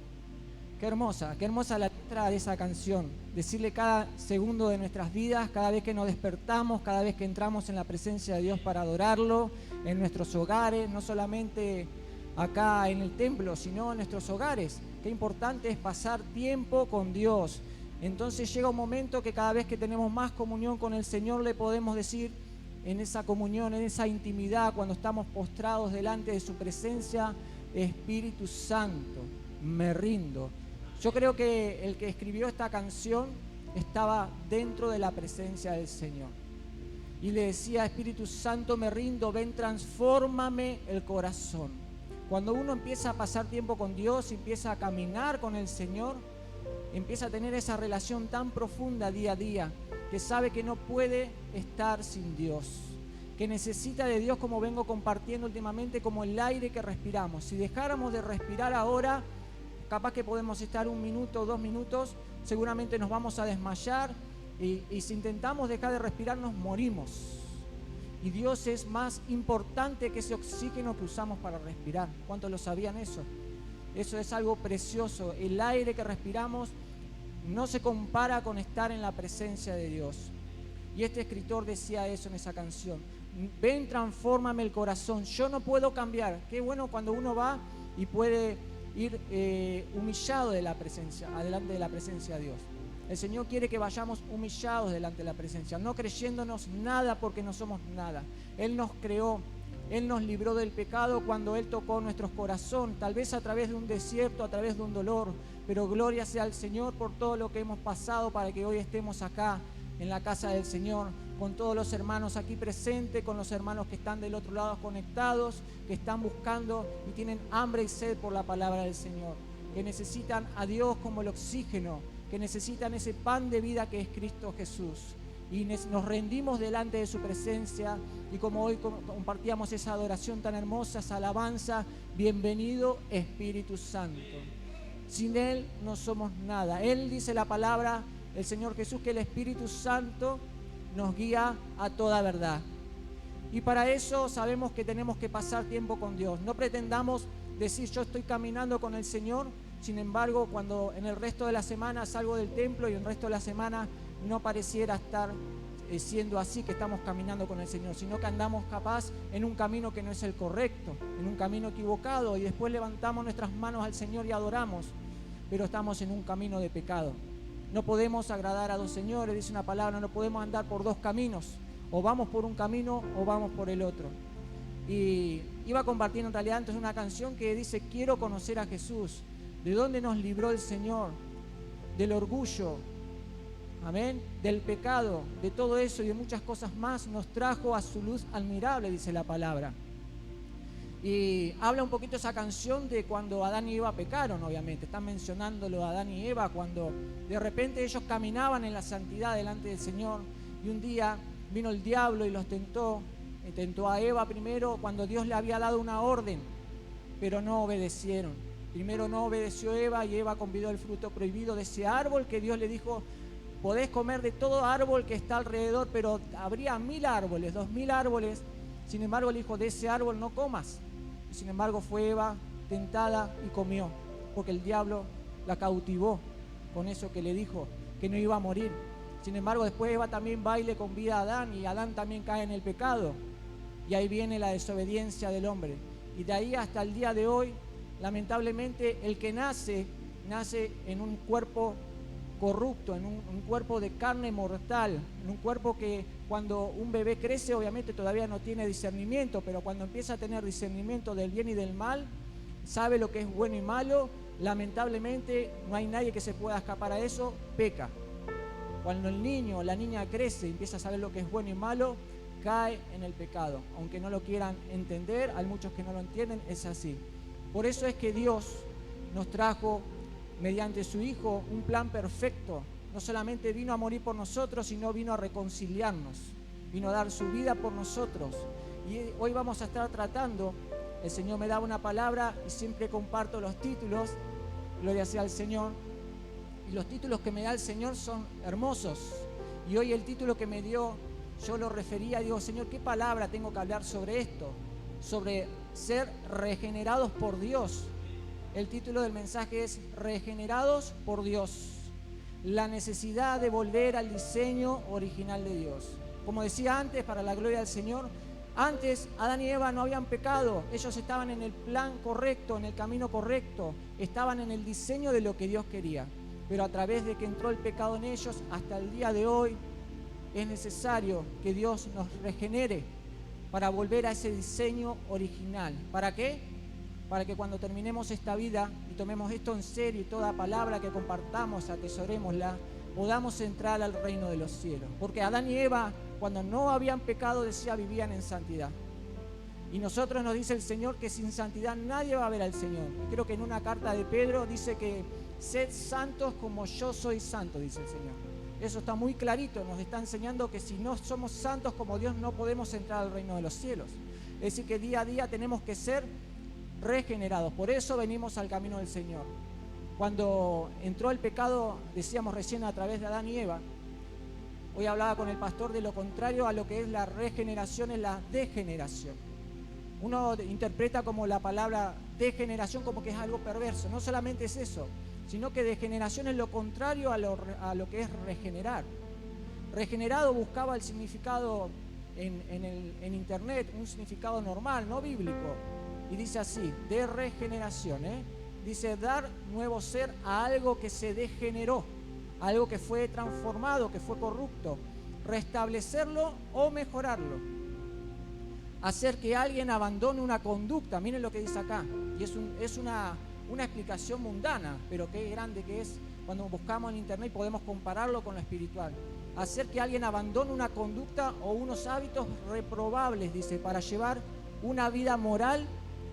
Qué hermosa la letra de esa canción. Decirle cada segundo de nuestras vidas, cada vez que nos despertamos, cada vez que entramos en la presencia de Dios para adorarlo, en nuestros hogares, no solamente acá en el templo, sino en nuestros hogares. Qué importante es pasar tiempo con Dios. Entonces llega un momento que cada vez que tenemos más comunión con el Señor le podemos decir en esa comunión, en esa intimidad, cuando estamos postrados delante de su presencia, Espíritu Santo, me rindo. Yo creo que el que escribió esta canción estaba dentro de la presencia del Señor y le decía, Espíritu Santo, me rindo, ven, transfórmame el corazón. Cuando uno empieza a pasar tiempo con Dios, empieza a caminar con el Señor, empieza a tener esa relación tan profunda día a día, que sabe que no puede estar sin Dios, que necesita de Dios, como vengo compartiendo últimamente, como el aire que respiramos. Si dejáramos de respirar ahora, capaz que podemos estar 1 minuto o 2 minutos, seguramente nos vamos a desmayar y si intentamos dejar de respirar nos morimos. Y Dios es más importante que ese oxígeno que usamos para respirar. ¿Cuántos lo sabían eso? Eso es algo precioso. El aire que respiramos no se compara con estar en la presencia de Dios. Y este escritor decía eso en esa canción. Ven, transfórmame el corazón. Yo no puedo cambiar. Qué bueno cuando uno va y puede ir humillado de la presencia, adelante de la presencia de Dios. El Señor quiere que vayamos humillados delante de la presencia, no creyéndonos nada porque no somos nada. Él nos creó, Él nos libró del pecado cuando Él tocó nuestros corazones, tal vez a través de un desierto, a través de un dolor, pero gloria sea al Señor por todo lo que hemos pasado para que hoy estemos acá en la casa del Señor, con todos los hermanos aquí presentes, con los hermanos que están del otro lado conectados, que están buscando y tienen hambre y sed por la palabra del Señor, que necesitan a Dios como el oxígeno, que necesitan ese pan de vida que es Cristo Jesús. Y nos rendimos delante de su presencia y como hoy compartíamos esa adoración tan hermosa, esa alabanza, bienvenido Espíritu Santo. Sin Él no somos nada. Él dice la palabra, el Señor Jesús, que el Espíritu Santo nos guía a toda verdad. Y para eso sabemos que tenemos que pasar tiempo con Dios. No pretendamos decir yo estoy caminando con el Señor, sin embargo cuando en el resto de la semana salgo del templo y en el resto de la semana no pareciera estar siendo así, que estamos caminando con el Señor, sino que andamos capaz en un camino que no es el correcto, en un camino equivocado, y después levantamos nuestras manos al Señor y adoramos, pero estamos en un camino de pecado. No podemos agradar a dos señores, dice una palabra, no podemos andar por dos caminos, o vamos por un camino o vamos por el otro. Y iba compartiendo en realidad antes una canción que dice, quiero conocer a Jesús. ¿De dónde nos libró el Señor? Del orgullo, amén, del pecado, de todo eso y de muchas cosas más, nos trajo a su luz admirable, dice la palabra. Y habla un poquito esa canción de cuando Adán y Eva pecaron, obviamente. Están mencionándolo a Adán y Eva cuando de repente ellos caminaban en la santidad delante del Señor y un día vino el diablo y los tentó. Tentó a Eva primero cuando Dios le había dado una orden, pero no obedecieron. Primero no obedeció Eva y Eva comió el fruto prohibido de ese árbol que Dios le dijo, podés comer de todo árbol que está alrededor, pero habría 1000 árboles, 2000 árboles. Sin embargo, le dijo, de ese árbol no comas. Y sin embargo, fue Eva tentada y comió, porque el diablo la cautivó con eso que le dijo, que no iba a morir. Sin embargo, después Eva también va y le convida a Adán, y Adán también cae en el pecado. Y ahí viene la desobediencia del hombre. Y de ahí hasta el día de hoy, lamentablemente, el que nace en un cuerpo corrupto, en un cuerpo de carne mortal, en un cuerpo que cuando un bebé crece obviamente todavía no tiene discernimiento, pero cuando empieza a tener discernimiento del bien y del mal, sabe lo que es bueno y malo, lamentablemente no hay nadie que se pueda escapar a eso, peca. Cuando el niño o la niña crece y empieza a saber lo que es bueno y malo, cae en el pecado. Aunque no lo quieran entender, hay muchos que no lo entienden, es así. Por eso es que Dios nos trajo mediante su Hijo un plan perfecto. No solamente vino a morir por nosotros, sino vino a reconciliarnos, vino a dar su vida por nosotros. Y hoy vamos a estar tratando, el Señor me da una palabra y siempre comparto los títulos, gloria sea al Señor, y los títulos que me da el Señor son hermosos. Y hoy el título que me dio, yo lo refería, digo, Señor, ¿qué palabra tengo que hablar sobre esto? Sobre ser regenerados por Dios. El título del mensaje es Regenerados por Dios. La necesidad de volver al diseño original de Dios. Como decía antes, para la gloria del Señor, antes Adán y Eva no habían pecado. Ellos estaban en el plan correcto, en el camino correcto. Estaban en el diseño de lo que Dios quería. Pero a través de que entró el pecado en ellos, hasta el día de hoy, es necesario que Dios nos regenere para volver a ese diseño original. ¿Para qué? Para que cuando terminemos esta vida y tomemos esto en serio y toda palabra que compartamos, atesorémosla, podamos entrar al reino de los cielos. Porque Adán y Eva, cuando no habían pecado, decía, vivían en santidad. Y nosotros nos dice el Señor que sin santidad nadie va a ver al Señor. Y creo que en una carta de Pedro dice que sed santos como yo soy santo, dice el Señor. Eso está muy clarito, nos está enseñando que si no somos santos como Dios no podemos entrar al reino de los cielos. Es decir, que día a día tenemos que ser regenerados. Por eso venimos al camino del Señor. Cuando entró el pecado, decíamos recién a través de Adán y Eva, hoy hablaba con el pastor de lo contrario a lo que es la regeneración, es la degeneración. Uno interpreta como la palabra degeneración como que es algo perverso. No solamente es eso, sino que degeneración es lo contrario a lo que es regenerar. Regenerado buscaba el significado en internet, un significado normal, no bíblico. Y dice así, de regeneración, dice dar nuevo ser a algo que se degeneró, algo que fue transformado, que fue corrupto, restablecerlo o mejorarlo, hacer que alguien abandone una conducta. Miren lo que dice acá, y es una explicación mundana, pero qué grande que es cuando buscamos en internet y podemos compararlo con lo espiritual. Hacer que alguien abandone una conducta o unos hábitos reprobables, dice, para llevar una vida moral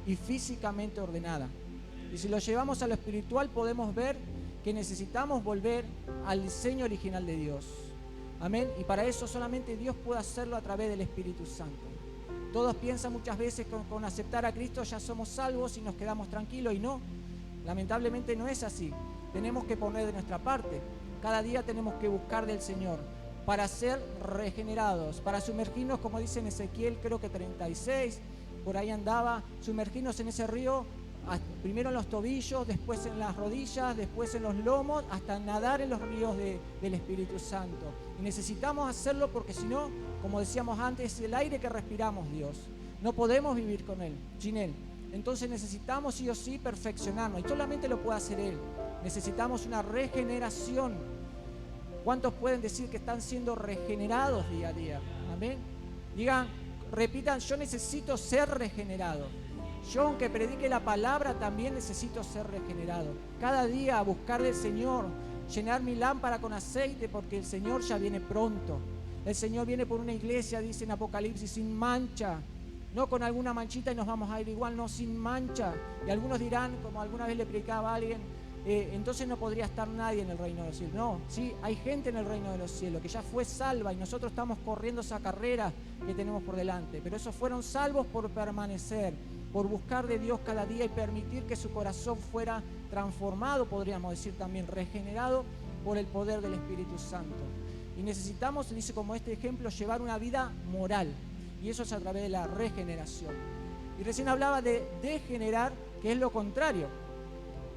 y físicamente ordenada. Y si lo llevamos a lo espiritual podemos ver que necesitamos volver al diseño original de Dios. Amén. Y para eso solamente Dios puede hacerlo a través del Espíritu Santo. Todos piensan muchas veces que con aceptar a Cristo ya somos salvos y nos quedamos tranquilos, y no. Lamentablemente no es así. Tenemos que poner de nuestra parte. Cada día tenemos que buscar del Señor para ser regenerados, para sumergirnos, como dice en Ezequiel, creo que 36, por ahí andaba, sumergirnos en ese río, primero en los tobillos, después en las rodillas, después en los lomos, hasta nadar en los ríos del Espíritu Santo. Y necesitamos hacerlo porque si no, como decíamos antes, es el aire que respiramos, Dios. No podemos vivir con Él, sin Él. Entonces necesitamos sí o sí perfeccionarnos, y solamente lo puede hacer Él. Necesitamos una regeneración. ¿Cuántos pueden decir que están siendo regenerados día a día? Amén. Digan, repitan, yo necesito ser regenerado. Yo, aunque predique la palabra, también necesito ser regenerado. Cada día a buscar del Señor, llenar mi lámpara con aceite, porque el Señor ya viene pronto. El Señor viene por una iglesia, dice en Apocalipsis, sin mancha. No con alguna manchita y nos vamos a ir igual, no, sin mancha. Y algunos dirán, como alguna vez le predicaba a alguien, entonces no podría estar nadie en el reino de los cielos. No, sí, hay gente en el reino de los cielos que ya fue salva y nosotros estamos corriendo esa carrera que tenemos por delante. Pero esos fueron salvos por permanecer, por buscar de Dios cada día y permitir que su corazón fuera transformado, podríamos decir también, regenerado por el poder del Espíritu Santo. Y necesitamos, dice como este ejemplo, llevar una vida moral. Y eso es a través de la regeneración. Y recién hablaba de degenerar, que es lo contrario.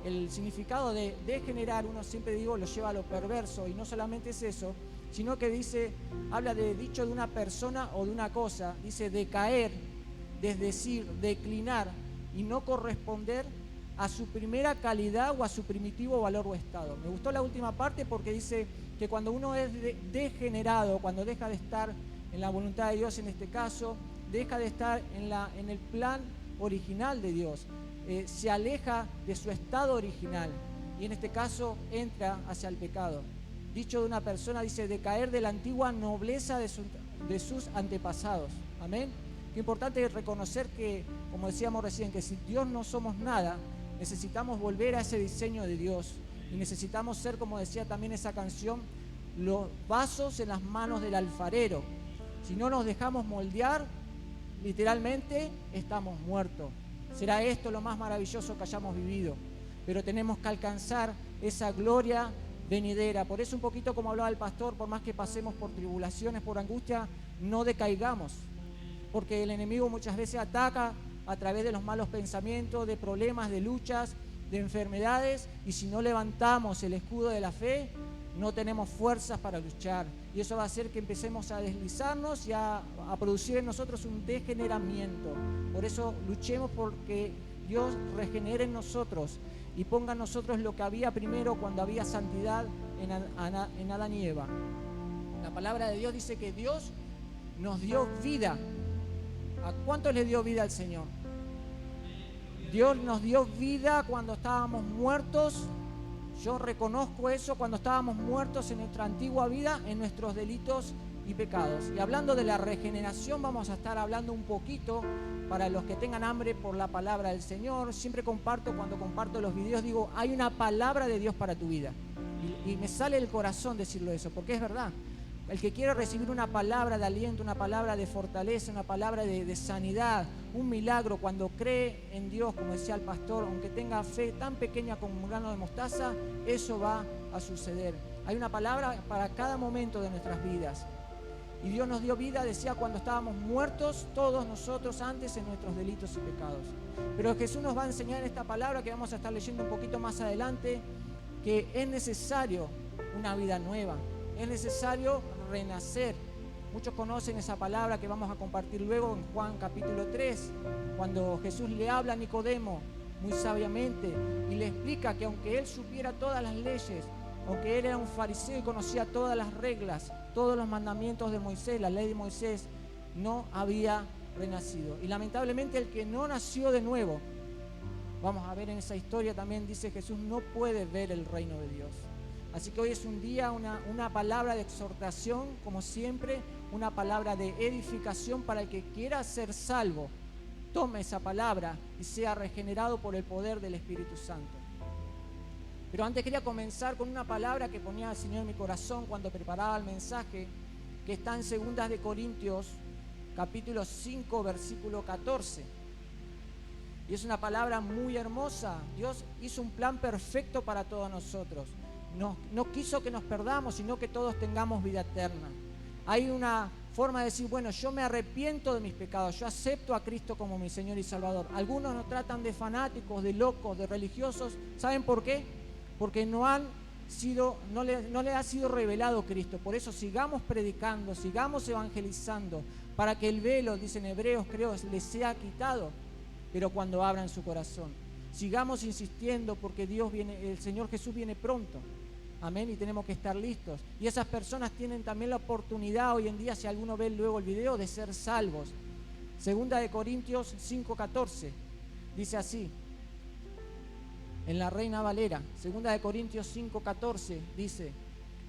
El significado de degenerar, uno siempre digo, lo lleva a lo perverso. Y no solamente es eso, sino que dice, habla de dicho de una persona o de una cosa. Dice decaer, desdecir, declinar y no corresponder a su primera calidad o a su primitivo valor o estado. Me gustó la última parte porque dice que cuando uno es degenerado, cuando deja de estar en la voluntad de Dios en este caso, deja de estar en el plan original de Dios, se aleja de su estado original y en este caso entra hacia el pecado. dicho de una persona, dice, de caer de la antigua nobleza de sus antepasados. Amén. Qué importante es reconocer que, como decíamos recién, que si Dios no somos nada, necesitamos volver a ese diseño de Dios. Y necesitamos ser, como decía también esa canción, los vasos en las manos del alfarero. Si no nos dejamos moldear, literalmente estamos muertos. Será esto lo más maravilloso que hayamos vivido, pero tenemos que alcanzar esa gloria venidera. Por eso, un poquito como hablaba el pastor, por más que pasemos por tribulaciones, por angustia, no decaigamos, porque el enemigo muchas veces ataca a través de los malos pensamientos, de problemas, de luchas, de enfermedades, y si no levantamos el escudo de la fe, no tenemos fuerzas para luchar, y eso va a hacer que empecemos a deslizarnos y a producir en nosotros un degeneramiento. Por eso luchemos porque Dios regenere en nosotros y ponga en nosotros lo que había primero cuando había santidad en Adán y Eva. La palabra de Dios dice que Dios nos dio vida. ¿A cuántos le dio vida al Señor? Dios nos dio vida cuando estábamos muertos. Yo reconozco eso, cuando estábamos muertos en nuestra antigua vida, en nuestros delitos y pecados. Y hablando de la regeneración, vamos a estar hablando un poquito para los que tengan hambre por la palabra del Señor. Siempre comparto, cuando comparto los videos, digo, hay una palabra de Dios para tu vida. Y me sale del corazón decirlo eso, porque es verdad. El que quiere recibir una palabra de aliento, una palabra de fortaleza, una palabra de sanidad, un milagro, cuando cree en Dios, como decía el pastor, aunque tenga fe tan pequeña como un grano de mostaza, eso va a suceder. Hay una palabra para cada momento de nuestras vidas. Y Dios nos dio vida, decía, cuando estábamos muertos todos nosotros antes en nuestros delitos y pecados. Pero Jesús nos va a enseñar en esta palabra que vamos a estar leyendo un poquito más adelante, que es necesario una vida nueva. Es necesario renacer. Muchos conocen esa palabra que vamos a compartir luego en Juan capítulo 3, cuando Jesús le habla a Nicodemo muy sabiamente y le explica que aunque él supiera todas las leyes, aunque él era un fariseo y conocía todas las reglas, todos los mandamientos de Moisés, la ley de Moisés, no había renacido. Y lamentablemente el que no nació de nuevo, vamos a ver en esa historia también, dice Jesús, no puede ver el reino de Dios. Así que hoy es un día, una palabra de exhortación, como siempre, una palabra de edificación para el que quiera ser salvo. Tome esa palabra y sea regenerado por el poder del Espíritu Santo. Pero antes quería comenzar con una palabra que ponía el Señor en mi corazón cuando preparaba el mensaje, que está en 2 de Corintios, capítulo 5, versículo 14. Y es una palabra muy hermosa. Dios hizo un plan perfecto para todos nosotros. No quiso que nos perdamos, sino que todos tengamos vida eterna. Hay una forma de decir, bueno, yo me arrepiento de mis pecados, yo acepto a Cristo como mi Señor y Salvador. Algunos nos tratan de fanáticos, de locos, de religiosos. ¿Saben por qué? Porque no le ha sido revelado Cristo. Por eso sigamos predicando, sigamos evangelizando, para que el velo, dicen Hebreos, creo, les sea quitado, pero cuando abran su corazón. Sigamos insistiendo porque el Señor Jesús viene pronto. Amén, y tenemos que estar listos. Y esas personas tienen también la oportunidad hoy en día, si alguno ve luego el video, de ser salvos. 2 de Corintios 5:14 dice así, en la Reina Valera, 2 de Corintios 5:14 dice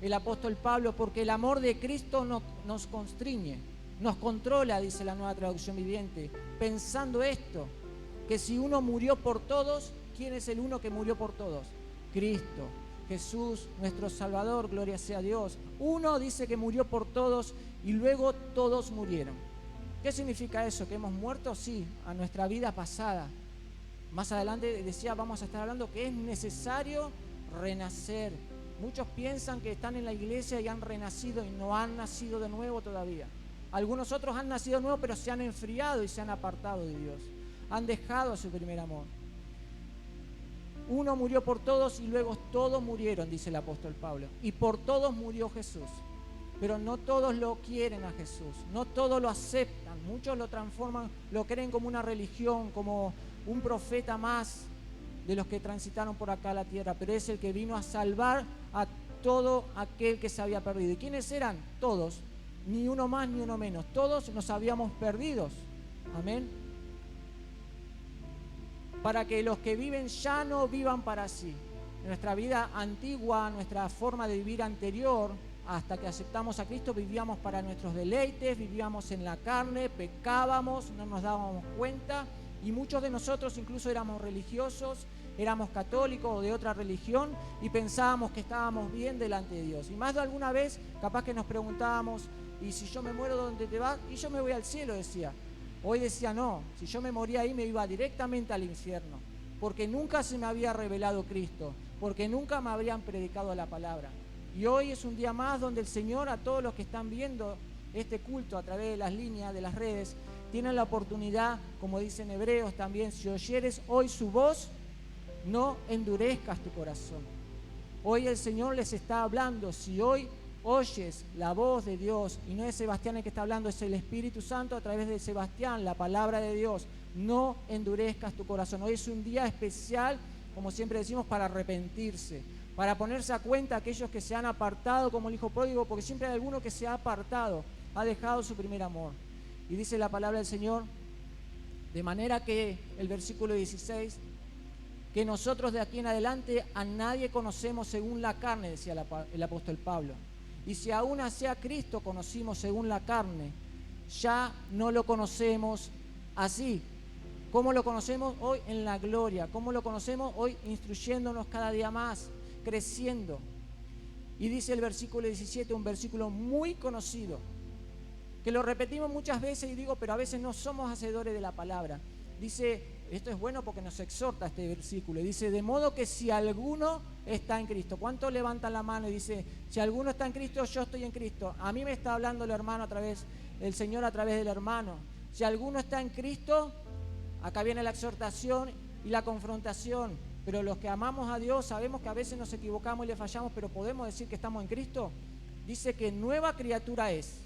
el apóstol Pablo, porque el amor de Cristo nos constriñe, nos controla, dice la Nueva Traducción Viviente, pensando esto, que si uno murió por todos, ¿quién es el uno que murió por todos? Cristo, Jesús, nuestro Salvador, gloria sea a Dios. Uno dice que murió por todos y luego todos murieron. ¿Qué significa eso? ¿Que hemos muerto? Sí, a nuestra vida pasada. Más adelante decía, vamos a estar hablando que es necesario renacer. Muchos piensan que están en la iglesia y han renacido y no han nacido de nuevo todavía. Algunos otros han nacido de nuevo, pero se han enfriado y se han apartado de Dios. Han dejado su primer amor. Uno murió por todos y luego todos murieron, dice el apóstol Pablo. Y por todos murió Jesús. Pero no todos lo quieren a Jesús. No todos lo aceptan. Muchos lo transforman, lo creen como una religión, como un profeta más de los que transitaron por acá a la tierra. Pero es el que vino a salvar a todo aquel que se había perdido. ¿Y quiénes eran? Todos. Ni uno más ni uno menos. Todos nos habíamos perdido. Amén. Para que los que viven ya no vivan para sí. nuestra vida antigua, nuestra forma de vivir anterior, hasta que aceptamos a Cristo, vivíamos para nuestros deleites, vivíamos en la carne, pecábamos, no nos dábamos cuenta, y muchos de nosotros incluso éramos religiosos, éramos católicos o de otra religión y pensábamos que estábamos bien delante de Dios. Y más de alguna vez capaz que nos preguntábamos, ¿y si yo me muero, dónde te vas? Y yo me voy al cielo, decía. Hoy decía, no, si yo me moría ahí me iba directamente al infierno, porque nunca se me había revelado Cristo, porque nunca me habrían predicado la palabra. Y hoy es un día más donde el Señor, a todos los que están viendo este culto a través de las líneas, de las redes, tienen la oportunidad, como dicen Hebreos también, si oyeres hoy su voz, no endurezcas tu corazón. Hoy el Señor les está hablando. Si hoy oyes la voz de Dios, y no es Sebastián el que está hablando, es el Espíritu Santo a través de Sebastián, la palabra de Dios, no endurezcas tu corazón. Hoy es un día especial, como siempre decimos, para arrepentirse, para ponerse a cuenta aquellos que se han apartado como el hijo pródigo, porque siempre hay alguno que se ha apartado, ha dejado su primer amor. Y dice la palabra del Señor, de manera que, el versículo 16, que nosotros de aquí en adelante a nadie conocemos según la carne, decía el apóstol Pablo. Y si aún así a Cristo conocimos según la carne, ya no lo conocemos así. ¿Cómo lo conocemos hoy? En la gloria. ¿Cómo lo conocemos hoy? Instruyéndonos cada día más, creciendo. Y dice el versículo 17, un versículo muy conocido, que lo repetimos muchas veces y digo, pero a veces no somos hacedores de la palabra. Dice, esto es bueno porque nos exhorta este versículo, y dice, de modo que si alguno está en Cristo, ¿cuántos levantan la mano y dice, si alguno está en Cristo, yo estoy en Cristo? A mí me está hablando el hermano el Señor a través del hermano. Si alguno está en Cristo, acá viene la exhortación y la confrontación, pero los que amamos a Dios sabemos que a veces nos equivocamos y le fallamos, pero podemos decir que estamos en Cristo. Dice que nueva criatura es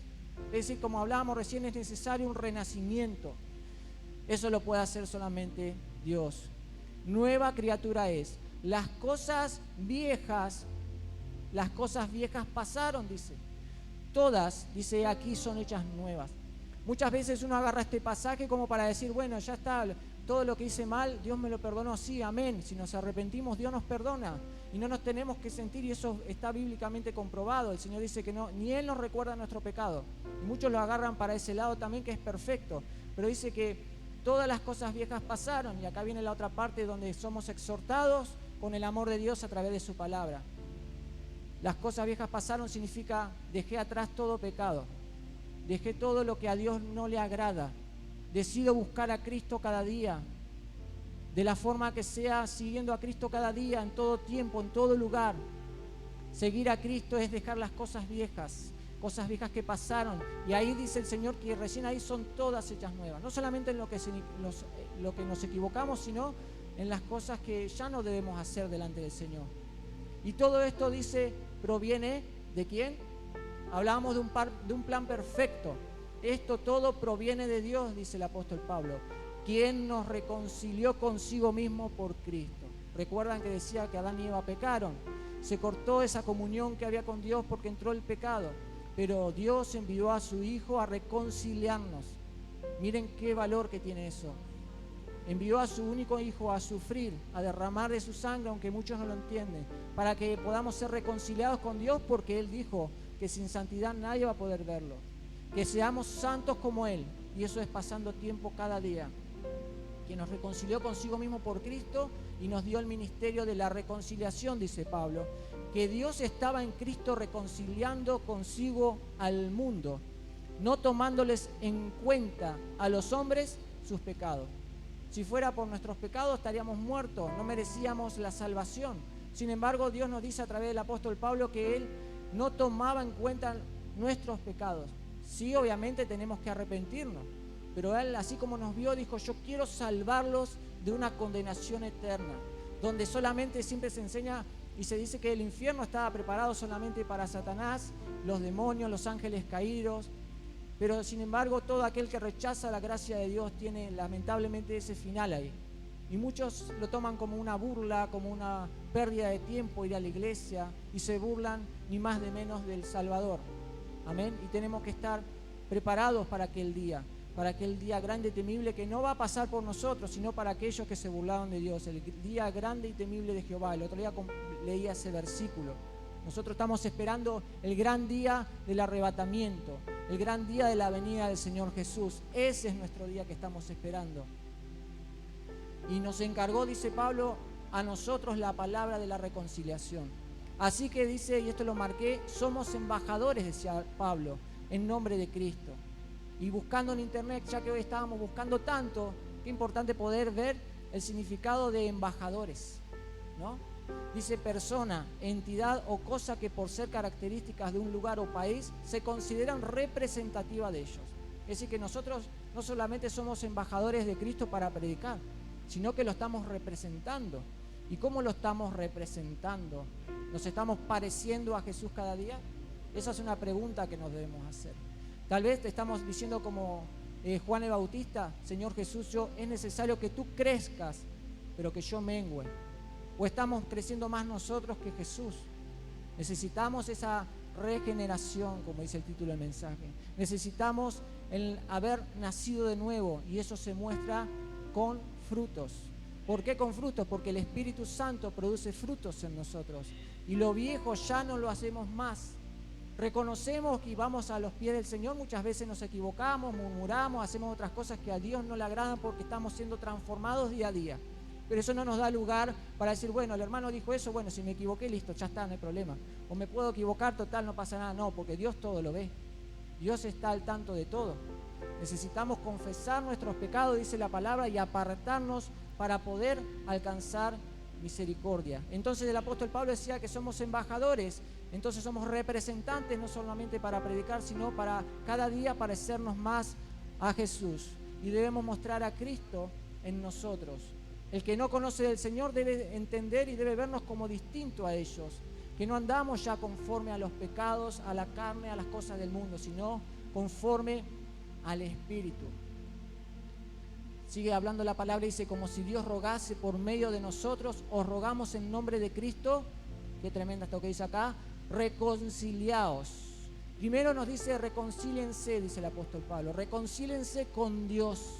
decir, como hablábamos recién, es necesario un renacimiento. Eso lo puede hacer solamente Dios. Nueva criatura es. Las cosas viejas pasaron, dice. Todas, dice aquí, son hechas nuevas. Muchas veces uno agarra este pasaje como para decir, bueno, ya está, todo lo que hice mal, Dios me lo perdonó. Sí, amén. Si nos arrepentimos, Dios nos perdona. Y no nos tenemos que sentir, y eso está bíblicamente comprobado. El Señor dice que no, ni Él nos recuerda nuestro pecado. Y muchos lo agarran para ese lado también, que es perfecto. Pero dice que todas las cosas viejas pasaron, y acá viene la otra parte donde somos exhortados con el amor de Dios a través de su palabra. Las cosas viejas pasaron significa dejé atrás todo pecado, dejé todo lo que a Dios no le agrada, decido buscar a Cristo cada día, de la forma que sea, siguiendo a Cristo cada día, en todo tiempo, en todo lugar. Seguir a Cristo es dejar las cosas viejas que pasaron, y ahí dice el Señor que recién ahí son todas hechas nuevas, no solamente en lo que nos equivocamos, sino en las cosas que ya no debemos hacer delante del Señor. Y todo esto, dice, proviene ¿de quién? Hablábamos de un plan perfecto. Esto todo proviene de Dios, dice el apóstol Pablo, quien nos reconcilió consigo mismo por Cristo. Recuerdan que decía que Adán y Eva pecaron, se cortó esa comunión que había con Dios porque entró el pecado. Pero Dios envió a su Hijo a reconciliarnos. Miren qué valor que tiene eso. Envió a su único Hijo a sufrir, a derramar de su sangre, aunque muchos no lo entienden, para que podamos ser reconciliados con Dios, porque Él dijo que sin santidad nadie va a poder verlo. Que seamos santos como Él, y eso es pasando tiempo cada día. Que nos reconcilió consigo mismo por Cristo y nos dio el ministerio de la reconciliación, dice Pablo. Que Dios estaba en Cristo reconciliando consigo al mundo, no tomándoles en cuenta a los hombres sus pecados. Si fuera por nuestros pecados estaríamos muertos, no merecíamos la salvación. Sin embargo, Dios nos dice a través del apóstol Pablo que Él no tomaba en cuenta nuestros pecados. Sí, obviamente tenemos que arrepentirnos, pero Él, así como nos vio, dijo, yo quiero salvarlos de una condenación eterna, donde solamente siempre se enseña y se dice que el infierno estaba preparado solamente para Satanás, los demonios, los ángeles caídos. Pero sin embargo, todo aquel que rechaza la gracia de Dios tiene lamentablemente ese final ahí. Y muchos lo toman como una burla, como una pérdida de tiempo ir a la iglesia, y se burlan ni más ni menos del Salvador. Amén. Y tenemos que estar preparados para aquel día grande y temible, que no va a pasar por nosotros, sino para aquellos que se burlaron de Dios. El día grande y temible de Jehová. El otro día leía ese versículo. Nosotros estamos esperando el gran día del arrebatamiento, el gran día de la venida del Señor Jesús. Ese es nuestro día que estamos esperando. Y nos encargó, dice Pablo, a nosotros la palabra de la reconciliación. Así que dice, y esto lo marqué, somos embajadores, decía Pablo, en nombre de Cristo. Y buscando en internet, ya que hoy estábamos buscando tanto, qué importante poder ver el significado de embajadores, ¿no? Dice persona, entidad o cosa que por ser características de un lugar o país se consideran representativas de ellos. Es decir, que nosotros no solamente somos embajadores de Cristo para predicar, sino que lo estamos representando. ¿Y cómo lo estamos representando? ¿Nos estamos pareciendo a Jesús cada día? Esa es una pregunta que nos debemos hacer. Tal vez te estamos diciendo como Juan el Bautista, Señor Jesús, es necesario que tú crezcas, pero que yo mengüe. ¿O estamos creciendo más nosotros que Jesús? Necesitamos esa regeneración, como dice el título del mensaje. Necesitamos el haber nacido de nuevo, y eso se muestra con frutos. ¿Por qué con frutos? Porque el Espíritu Santo produce frutos en nosotros. Y lo viejo ya no lo hacemos más. Reconocemos que vamos a los pies del Señor, muchas veces nos equivocamos, murmuramos, hacemos otras cosas que a Dios no le agradan porque estamos siendo transformados día a día. Pero eso no nos da lugar para decir, bueno, el hermano dijo eso, bueno, si me equivoqué, listo, ya está, no hay problema. O me puedo equivocar, total, no pasa nada. No, porque Dios todo lo ve. Dios está al tanto de todo. Necesitamos confesar nuestros pecados, dice la palabra, y apartarnos para poder alcanzar misericordia. Entonces el apóstol Pablo decía que somos embajadores, entonces somos representantes no solamente para predicar, sino para cada día parecernos más a Jesús. Y debemos mostrar a Cristo en nosotros. El que no conoce del Señor debe entender y debe vernos como distinto a ellos, que no andamos ya conforme a los pecados, a la carne, a las cosas del mundo, sino conforme al Espíritu. Sigue hablando la palabra y dice, como si Dios rogase por medio de nosotros, os rogamos en nombre de Cristo. Qué tremenda esto que dice acá, reconciliaos. Primero nos dice reconcíliense, dice el apóstol Pablo, reconcíliense con Dios,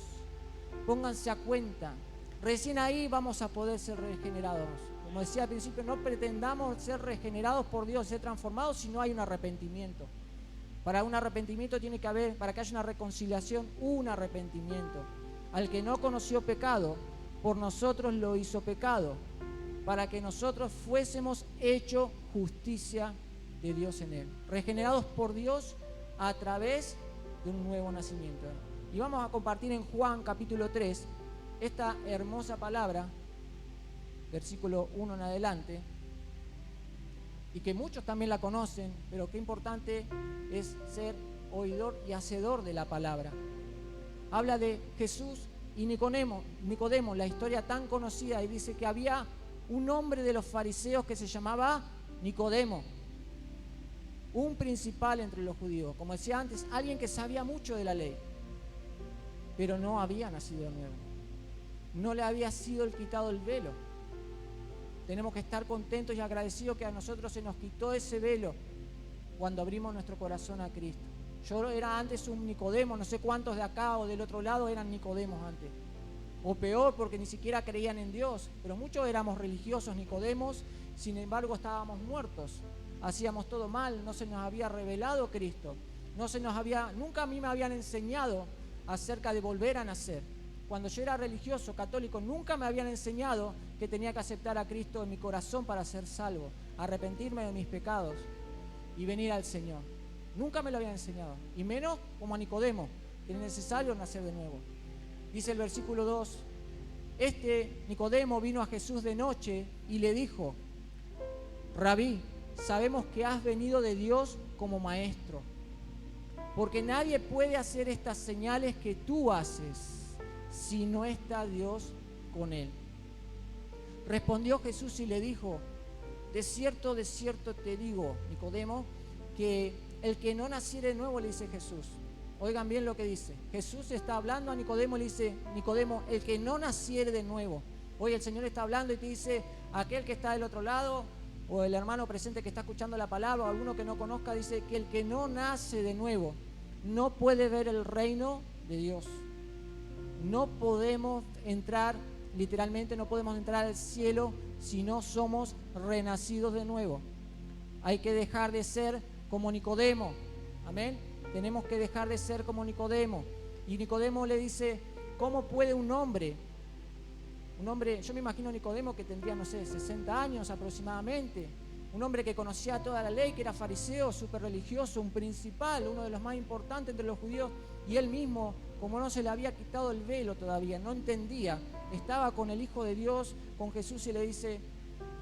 pónganse a cuenta. Recién ahí vamos a poder ser regenerados. Como decía al principio, no pretendamos ser regenerados por Dios, ser transformados si no hay un arrepentimiento. Para un arrepentimiento tiene que haber, para que haya una reconciliación, un arrepentimiento. Al que no conoció pecado, por nosotros lo hizo pecado, para que nosotros fuésemos hecho justicia de Dios en él. Regenerados por Dios a través de un nuevo nacimiento. Y vamos a compartir en Juan capítulo 3 esta hermosa palabra, versículo 1 en adelante, y que muchos también la conocen, pero qué importante es ser oidor y hacedor de la palabra. Habla de Jesús y Nicodemo, la historia tan conocida, y dice que había un hombre de los fariseos que se llamaba Nicodemo, un principal entre los judíos, como decía antes, alguien que sabía mucho de la ley, pero no había nacido de nuevo. No le había sido quitado el velo. Tenemos que estar contentos y agradecidos que a nosotros se nos quitó ese velo cuando abrimos nuestro corazón a Cristo. Yo era antes un Nicodemo, no sé cuántos de acá o del otro lado eran Nicodemos antes. O peor, porque ni siquiera creían en Dios. Pero muchos éramos religiosos Nicodemos, sin embargo estábamos muertos. Hacíamos todo mal, no se nos había revelado Cristo. Nunca a mí me habían enseñado acerca de volver a nacer. Cuando yo era religioso, católico, nunca me habían enseñado que tenía que aceptar a Cristo en mi corazón para ser salvo, arrepentirme de mis pecados y venir al Señor. Nunca me lo habían enseñado, y menos como a Nicodemo, que es necesario nacer de nuevo. Dice el versículo 2, Nicodemo vino a Jesús de noche y le dijo, Rabí, sabemos que has venido de Dios como maestro, porque nadie puede hacer estas señales que tú haces si no está Dios con él. Respondió Jesús y le dijo, de cierto te digo, Nicodemo, que el que no naciere de nuevo, le dice Jesús. Oigan bien lo que dice. Jesús está hablando a Nicodemo y le dice, Nicodemo, el que no naciere de nuevo. Hoy el Señor está hablando y te dice, aquel que está del otro lado, o el hermano presente que está escuchando la palabra, o alguno que no conozca, dice que el que no nace de nuevo no puede ver el reino de Dios. No podemos entrar, literalmente no podemos entrar al cielo si no somos renacidos de nuevo. Hay que dejar de ser como Nicodemo. Amén. Tenemos que dejar de ser como Nicodemo. Y Nicodemo le dice, ¿cómo puede un hombre, yo me imagino a Nicodemo que tendría, no sé, 60 años aproximadamente, un hombre que conocía toda la ley, que era fariseo, súper religioso, un principal, uno de los más importantes entre los judíos, y él mismo, como no se le había quitado el velo todavía, no entendía, estaba con el Hijo de Dios, con Jesús, y le dice,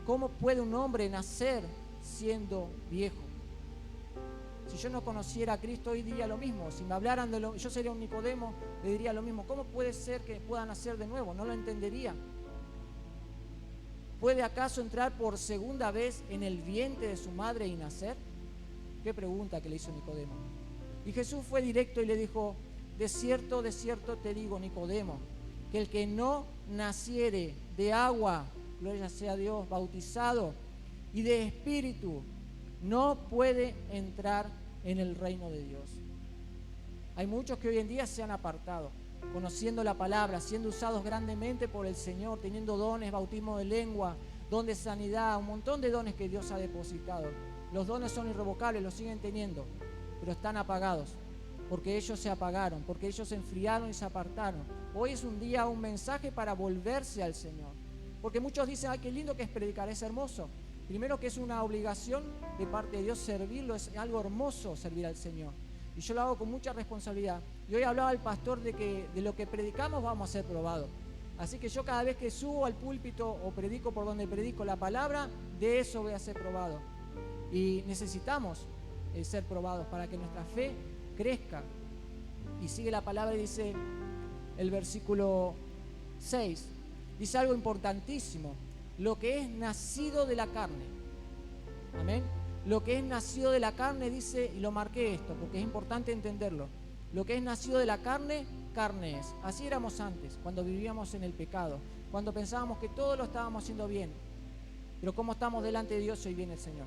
¿cómo puede un hombre nacer siendo viejo? Si yo no conociera a Cristo hoy diría lo mismo. Si me hablaran yo sería un Nicodemo, le diría lo mismo. ¿Cómo puede ser que pueda nacer de nuevo? No lo entendería. ¿Puede acaso entrar por segunda vez en el vientre de su madre y nacer? Qué pregunta que le hizo Nicodemo. Y Jesús fue directo y le dijo, de cierto te digo, Nicodemo, que el que no naciere de agua, gloria sea a Dios, bautizado, y de espíritu, no puede entrar en el reino de Dios. Hay muchos que hoy en día se han apartado, conociendo la palabra, siendo usados grandemente por el Señor, teniendo dones, bautismo de lengua, don de sanidad, un montón de dones que Dios ha depositado. Los dones son irrevocables, los siguen teniendo, pero están apagados, porque ellos se apagaron, porque ellos se enfriaron y se apartaron. Hoy es un día, un mensaje para volverse al Señor, porque muchos dicen, ay, qué lindo que es predicar, es hermoso. Primero que es una obligación de parte de Dios servirlo, es algo hermoso servir al Señor. Y yo lo hago con mucha responsabilidad. Y hoy hablaba el pastor de que de lo que predicamos vamos a ser probados. Así que yo cada vez que subo al púlpito o predico por donde predico la palabra, de eso voy a ser probado. Y necesitamos ser probados para que nuestra fe crezca. Y sigue la palabra y dice el versículo 6, dice algo importantísimo. Lo que es nacido de la carne. Amén. Lo que es nacido de la carne, dice, y lo marqué esto, porque es importante entenderlo. Lo que es nacido de la carne, carne es. Así éramos antes, cuando vivíamos en el pecado, cuando pensábamos que todo lo estábamos haciendo bien. Pero como estamos delante de Dios, hoy viene el Señor.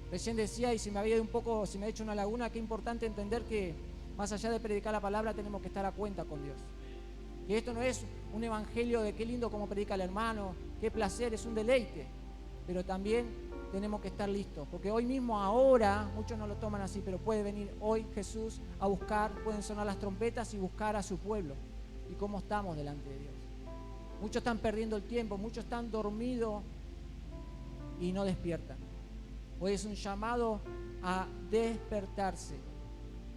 Recién decía, y se me había hecho una laguna, que es importante entender que más allá de predicar la palabra, tenemos que estar a cuenta con Dios. Y esto no es un evangelio de qué lindo como predica el hermano, qué placer, es un deleite. Pero también tenemos que estar listos, porque hoy mismo, ahora, muchos no lo toman así, pero puede venir hoy Jesús a buscar, pueden sonar las trompetas y buscar a su pueblo. ¿Y cómo estamos delante de Dios? Muchos están perdiendo el tiempo, muchos están dormidos y no despiertan. Hoy es un llamado a despertarse.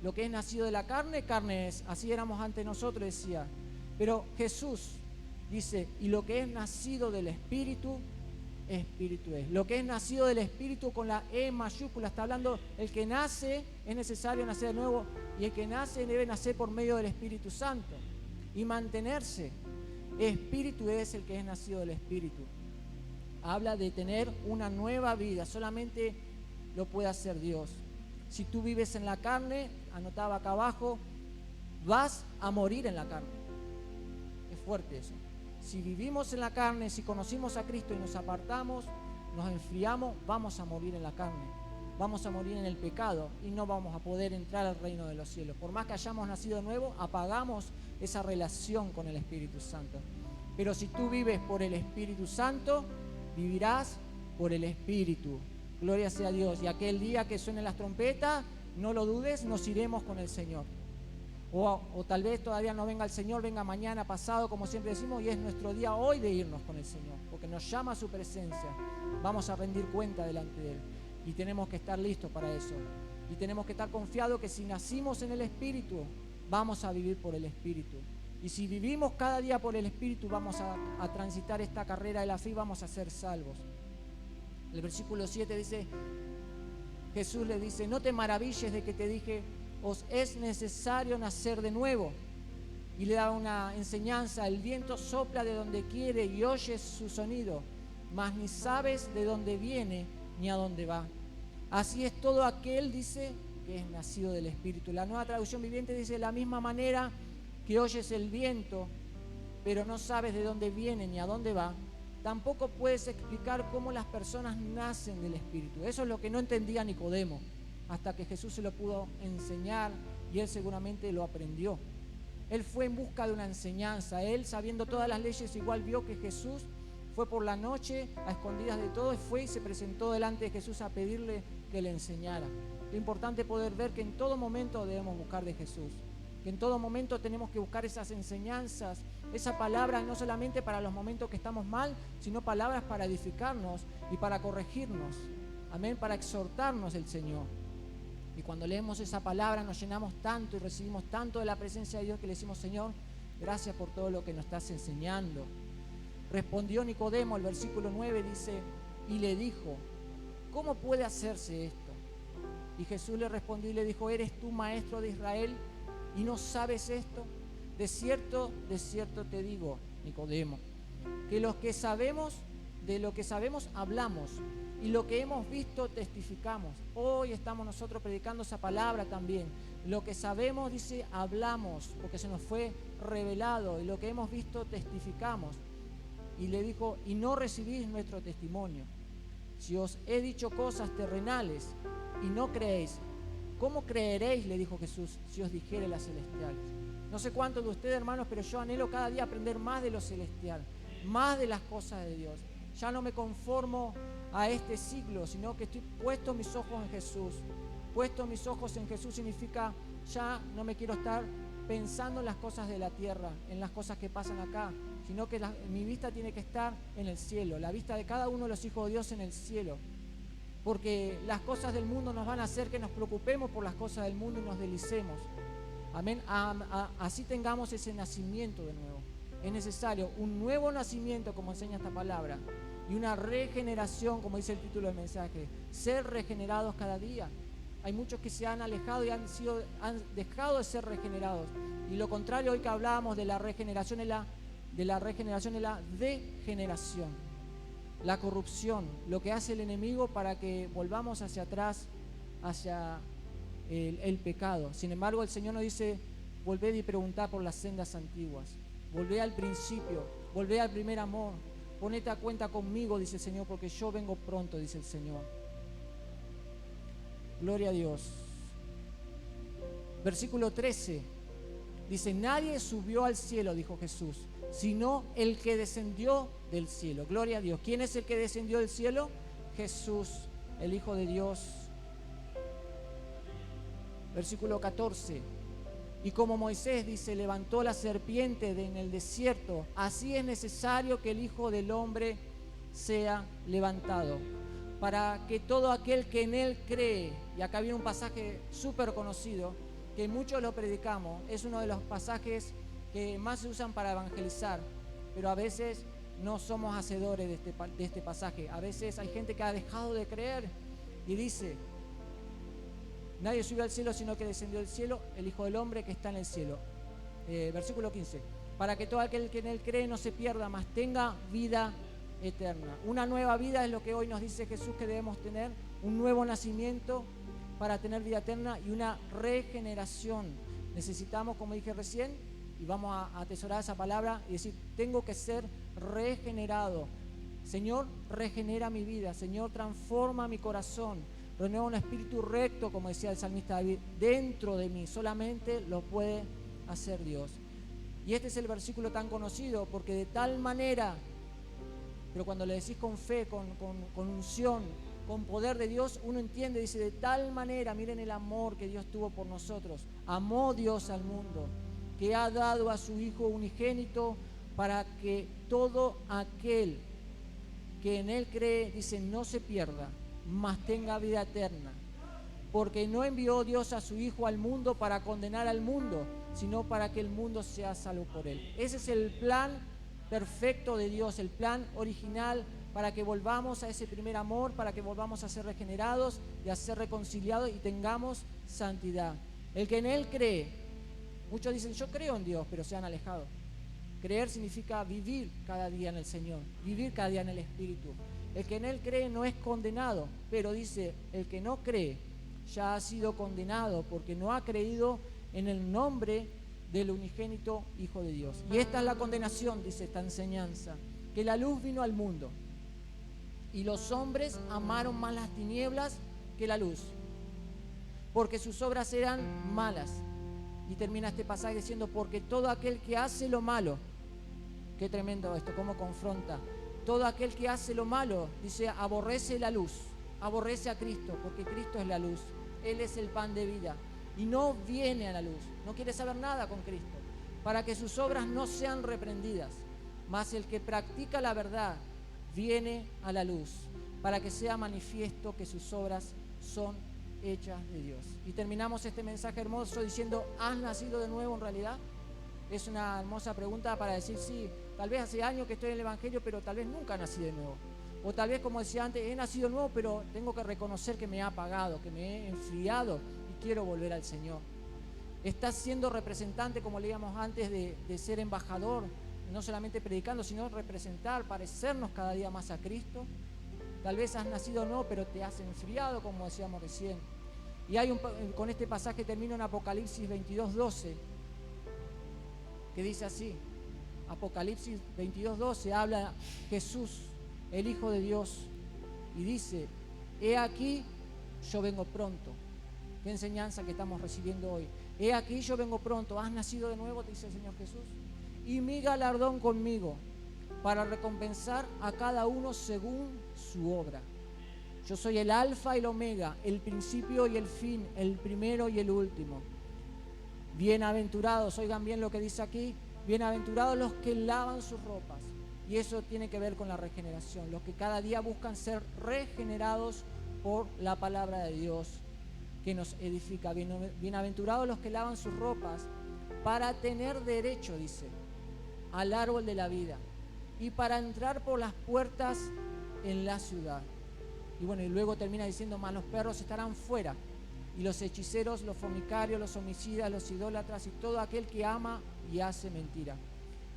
Lo que es nacido de la carne, carne es. Así éramos ante nosotros, decía. Pero Jesús dice, y lo que es nacido del Espíritu, Espíritu es. Lo que es nacido del Espíritu con la E mayúscula, está hablando, el que nace, es necesario nacer de nuevo, y el que nace debe nacer por medio del Espíritu Santo y mantenerse. Espíritu es el que es nacido del Espíritu. Habla de tener una nueva vida, solamente lo puede hacer Dios. Si tú vives en la carne, anotaba acá abajo, vas a morir en la carne. Fuerte eso. Si vivimos en la carne, si conocimos a Cristo y nos apartamos, nos enfriamos, vamos a morir en la carne, vamos a morir en el pecado y no vamos a poder entrar al reino de los cielos. Por más que hayamos nacido de nuevo, apagamos esa relación con el Espíritu Santo. Pero si tú vives por el Espíritu Santo, vivirás por el Espíritu. Gloria sea a Dios. Y aquel día que suenen las trompetas, no lo dudes, nos iremos con el Señor. O tal vez todavía no venga el Señor, venga mañana, pasado, como siempre decimos, y es nuestro día hoy de irnos con el Señor, porque nos llama a su presencia. Vamos a rendir cuenta delante de Él y tenemos que estar listos para eso. Y tenemos que estar confiados que si nacimos en el Espíritu, vamos a vivir por el Espíritu. Y si vivimos cada día por el Espíritu, vamos a transitar esta carrera de la fe y vamos a ser salvos. El versículo 7 dice, Jesús le dice, no te maravilles de que te dije, os es necesario nacer de nuevo. Y le da una enseñanza, el viento sopla de donde quiere y oyes su sonido, mas ni sabes de dónde viene ni a dónde va. Así es todo aquel, dice, que es nacido del Espíritu. La Nueva Traducción Viviente dice, de la misma manera que oyes el viento, pero no sabes de dónde viene ni a dónde va, tampoco puedes explicar cómo las personas nacen del Espíritu. Eso es lo que no entendía Nicodemo, hasta que Jesús se lo pudo enseñar y él seguramente lo aprendió. Él fue en busca de una enseñanza. Él, sabiendo todas las leyes, igual vio que Jesús Fue por la noche, a escondidas de todos, fue y se presentó delante de Jesús a pedirle que le enseñara. Lo importante es poder ver que en todo momento debemos buscar de Jesús, que en todo momento tenemos que buscar esas enseñanzas, esa palabra no solamente para los momentos que estamos mal, sino palabras para edificarnos y para corregirnos, amén, para exhortarnos el Señor. Y cuando leemos esa palabra nos llenamos tanto y recibimos tanto de la presencia de Dios que le decimos: Señor, gracias por todo lo que nos estás enseñando. Respondió Nicodemo, el versículo 9 dice, y le dijo: ¿cómo puede hacerse esto? Y Jesús le respondió y le dijo: ¿eres tú maestro de Israel y no sabes esto? De cierto te digo, Nicodemo, que de lo que sabemos hablamos, y lo que hemos visto testificamos. Hoy estamos nosotros predicando esa palabra también. Lo que sabemos, dice, hablamos, porque se nos fue revelado, y lo que hemos visto testificamos. Y le dijo: y no recibís nuestro testimonio. Si os he dicho cosas terrenales y no creéis, ¿cómo creeréis? Le dijo Jesús, si os dijere las celestiales. No sé cuántos de ustedes, hermanos, pero yo anhelo cada día aprender más de lo celestial, más de las cosas de Dios. Ya no me conformo a este siglo, sino que estoy puesto mis ojos en Jesús. Puesto mis ojos en Jesús significa ya no me quiero estar pensando en las cosas de la tierra, en las cosas que pasan acá, sino que mi vista tiene que estar en el cielo, la vista de cada uno de los hijos de Dios en el cielo. Porque las cosas del mundo nos van a hacer que nos preocupemos por las cosas del mundo y nos deslicemos. Amén. Así tengamos ese nacimiento de nuevo. Es necesario un nuevo nacimiento, como enseña esta palabra, y una regeneración, como dice el título del mensaje, ser regenerados cada día. Hay muchos que se han alejado y han dejado de ser regenerados. Y lo contrario, hoy que hablábamos de la regeneración, es la degeneración, la corrupción, lo que hace el enemigo para que volvamos hacia atrás, hacia el pecado. Sin embargo, el Señor nos dice: volved y preguntad por las sendas antiguas, volvé al principio, volvé al primer amor, ponete a cuenta conmigo, dice el Señor, porque yo vengo pronto, dice el Señor. Gloria a Dios. Versículo 13 dice: nadie subió al cielo, dijo Jesús, sino el que descendió del cielo. Gloria a Dios. ¿Quién es el que descendió del cielo? Jesús, el Hijo de Dios. Versículo 14. Y como Moisés, dice, levantó la serpiente en el desierto, así es necesario que el Hijo del Hombre sea levantado, para que todo aquel que en él cree, y acá viene un pasaje súper conocido, que muchos lo predicamos, es uno de los pasajes que más se usan para evangelizar, pero a veces no somos hacedores de este pasaje. A veces hay gente que ha dejado de creer y dice: nadie subió al cielo sino que descendió del cielo, el Hijo del Hombre que está en el cielo. Versículo 15. Para que todo aquel que en él cree no se pierda, mas tenga vida eterna. Una nueva vida es lo que hoy nos dice Jesús que debemos tener, un nuevo nacimiento para tener vida eterna y una regeneración. Necesitamos, como dije recién, y vamos a atesorar esa palabra y decir: tengo que ser regenerado. Señor, regenera mi vida. Señor, transforma mi corazón. Renueva un espíritu recto, como decía el salmista David, dentro de mí. Solamente lo puede hacer Dios. Y este es el versículo tan conocido, porque de tal manera, pero cuando le decís con fe, con unción, con poder de Dios, uno entiende, dice: de tal manera, miren el amor que Dios tuvo por nosotros. Amó Dios al mundo, que ha dado a su Hijo unigénito, para que todo aquel que en él cree, dice, no se pierda, mas tenga vida eterna. Porque no envió Dios a su Hijo al mundo para condenar al mundo, sino para que el mundo sea salvo por él. Ese es el plan perfecto de Dios, el plan original, para que volvamos a ese primer amor, para que volvamos a ser regenerados y a ser reconciliados y tengamos santidad. El que en él cree, muchos dicen: yo creo en Dios, pero se han alejado. Creer significa vivir cada día en el Señor, vivir cada día en el Espíritu. El que en él cree no es condenado, pero dice: el que no cree ya ha sido condenado, porque no ha creído en el nombre del unigénito Hijo de Dios. Y esta es la condenación, dice esta enseñanza, que la luz vino al mundo, y los hombres amaron más las tinieblas que la luz, porque sus obras eran malas. Y termina este pasaje diciendo: porque todo aquel que hace lo malo, qué tremendo esto, cómo confronta, todo aquel que hace lo malo, dice, aborrece la luz, aborrece a Cristo, porque Cristo es la luz. Él es el pan de vida y no viene a la luz, no quiere saber nada con Cristo, para que sus obras no sean reprendidas. Mas el que practica la verdad viene a la luz, para que sea manifiesto que sus obras son hechas de Dios. Y terminamos este mensaje hermoso diciendo, ¿has nacido de nuevo en realidad? Es una hermosa pregunta para decir, sí, tal vez hace años que estoy en el Evangelio, pero tal vez nunca nací de nuevo. O tal vez, como decía antes, he nacido de nuevo, pero tengo que reconocer que me he apagado, que me he enfriado y quiero volver al Señor. Estás siendo representante, como leíamos antes, de ser embajador, no solamente predicando, sino representar, parecernos cada día más a Cristo. Tal vez has nacido de nuevo, pero te has enfriado, como decíamos recién. Y con este pasaje termino en Apocalipsis 22:12, que dice así. Apocalipsis 22:12 habla Jesús, el Hijo de Dios, y dice, he aquí, yo vengo pronto. Qué enseñanza que estamos recibiendo hoy. He aquí, yo vengo pronto. ¿Has nacido de nuevo?, te dice el Señor Jesús. Y mi galardón conmigo, para recompensar a cada uno según su obra. Yo soy el alfa y el omega, el principio y el fin, el primero y el último. Bienaventurados, oigan bien lo que dice aquí, bienaventurados los que lavan sus ropas. Y eso tiene que ver con la regeneración, los que cada día buscan ser regenerados por la palabra de Dios que nos edifica. Bienaventurados los que lavan sus ropas para tener derecho, dice, al árbol de la vida y para entrar por las puertas en la ciudad. Y bueno, y luego termina diciendo, más los perros estarán fuera, y los hechiceros, los fornicarios, los homicidas, los idólatras y todo aquel que ama y hace mentira.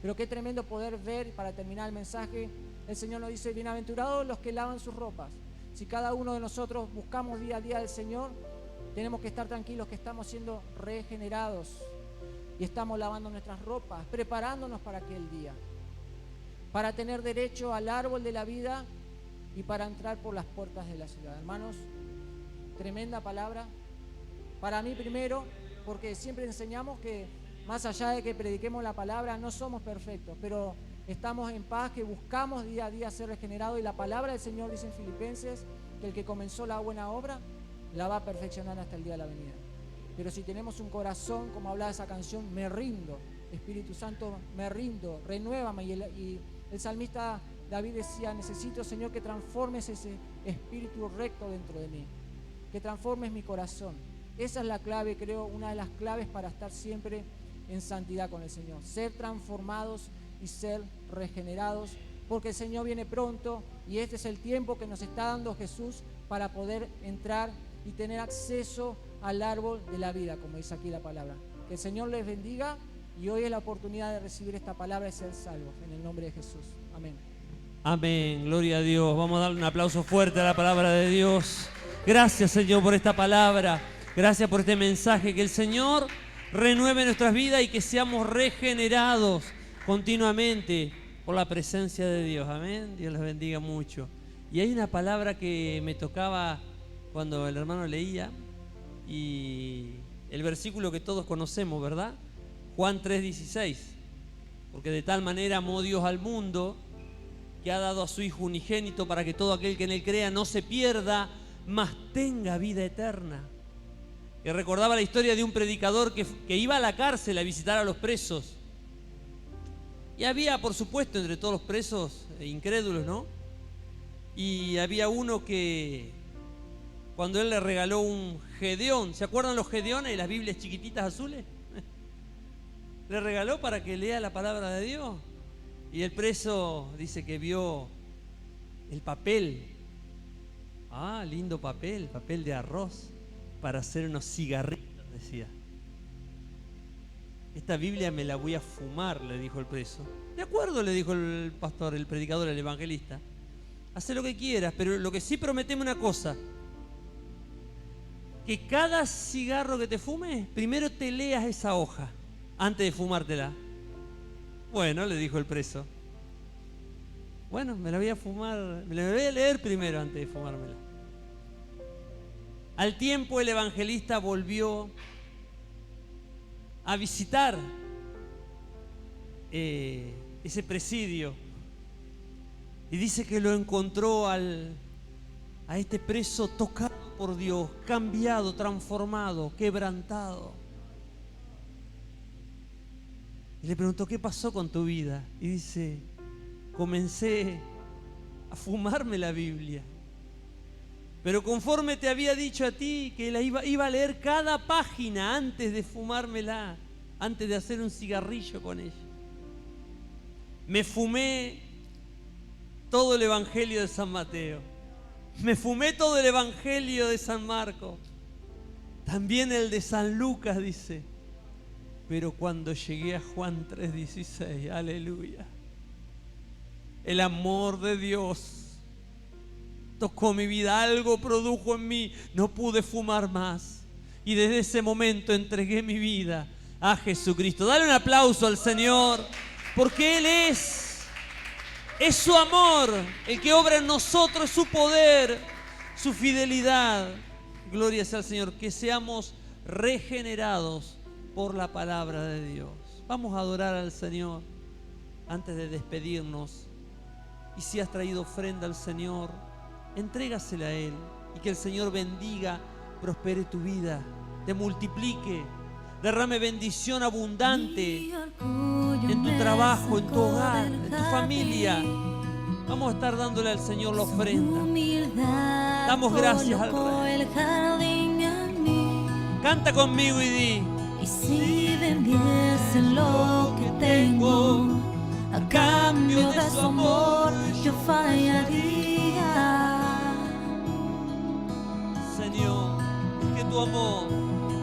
Pero qué tremendo poder ver, para terminar el mensaje, el Señor nos dice, bienaventurados los que lavan sus ropas. Si cada uno de nosotros buscamos día a día al Señor, tenemos que estar tranquilos que estamos siendo regenerados y estamos lavando nuestras ropas, preparándonos para aquel día, para tener derecho al árbol de la vida y para entrar por las puertas de la ciudad. Hermanos, tremenda palabra. Para mí primero, porque siempre enseñamos que más allá de que prediquemos la palabra, no somos perfectos, pero estamos en paz, que buscamos día a día ser regenerados, y la palabra del Señor dice en Filipenses que el que comenzó la buena obra la va a perfeccionar hasta el día de la venida. Pero si tenemos un corazón, como hablaba esa canción, me rindo, Espíritu Santo, me rindo, renuévame, y el salmista David decía, necesito, Señor, que transformes ese espíritu recto dentro de mí, que transformes mi corazón. Esa es la clave, creo, una de las claves para estar siempre en santidad con el Señor, ser transformados y ser regenerados, porque el Señor viene pronto y este es el tiempo que nos está dando Jesús para poder entrar y tener acceso al árbol de la vida, como dice aquí la palabra. Que el Señor les bendiga, y hoy es la oportunidad de recibir esta palabra y ser salvos, en el nombre de Jesús. Amén. Amén, gloria a Dios. Vamos a darle un aplauso fuerte a la palabra de Dios. Gracias, Señor, por esta palabra. Gracias por este mensaje. Que el Señor renueve nuestras vidas y que seamos regenerados continuamente por la presencia de Dios. Amén. Dios les bendiga mucho. Y hay una palabra que me tocaba cuando el hermano leía, y el versículo que todos conocemos, ¿verdad? Juan 3:16. Porque de tal manera amó Dios al mundo, que ha dado a su Hijo unigénito, para que todo aquel que en él crea no se pierda, mas tenga vida eterna. Que recordaba la historia de un predicador que iba a la cárcel a visitar a los presos. Y había, por supuesto, entre todos los presos incrédulos, ¿no? Y había uno que, cuando él le regaló un Gedeón, ¿se acuerdan los Gedeones y las Biblias chiquititas azules? Le regaló para que lea la palabra de Dios. Y el preso dice que vio el papel. Ah, lindo papel, papel de arroz para hacer unos cigarritos, decía. Esta Biblia me la voy a fumar, le dijo el preso. De acuerdo, le dijo el pastor, el predicador, el evangelista. Haz lo que quieras, pero lo que sí prometeme una cosa: que cada cigarro que te fumes, primero te leas esa hoja antes de fumártela. Bueno, le dijo el preso. Bueno, me la voy a fumar, me la voy a leer primero antes de fumármela. Al tiempo el evangelista volvió a visitar ese presidio Y dice que lo encontró a este preso tocado por Dios, cambiado, transformado, quebrantado. Y le preguntó, ¿qué pasó con tu vida? Y dice, comencé a fumarme la Biblia. Pero conforme te había dicho a ti que la iba a leer cada página antes de fumármela, antes de hacer un cigarrillo con ella. Me fumé todo el Evangelio de San Mateo. Me fumé todo el Evangelio de San Marcos. También el de San Lucas, dice. Pero cuando llegué a Juan 3:16, aleluya, el amor de Dios tocó mi vida, algo produjo en mí, no pude fumar más. Y desde ese momento entregué mi vida a Jesucristo. Dale un aplauso al Señor, porque Él es su amor, el que obra en nosotros, su poder, su fidelidad. Gloria sea al Señor, que seamos regenerados por la palabra de Dios. Vamos a adorar al Señor antes de despedirnos. Y si has traído ofrenda al Señor, entrégasela a Él, y que el Señor bendiga, prospere tu vida, te multiplique, derrame bendición abundante en tu trabajo, en tu hogar, en tu familia. Vamos a estar dándole al Señor la ofrenda. Damos gracias al Rey. Canta conmigo y di: Y si vendiesen lo que tengo a cambio de su amor, yo fallaría. Señor, que tu amor,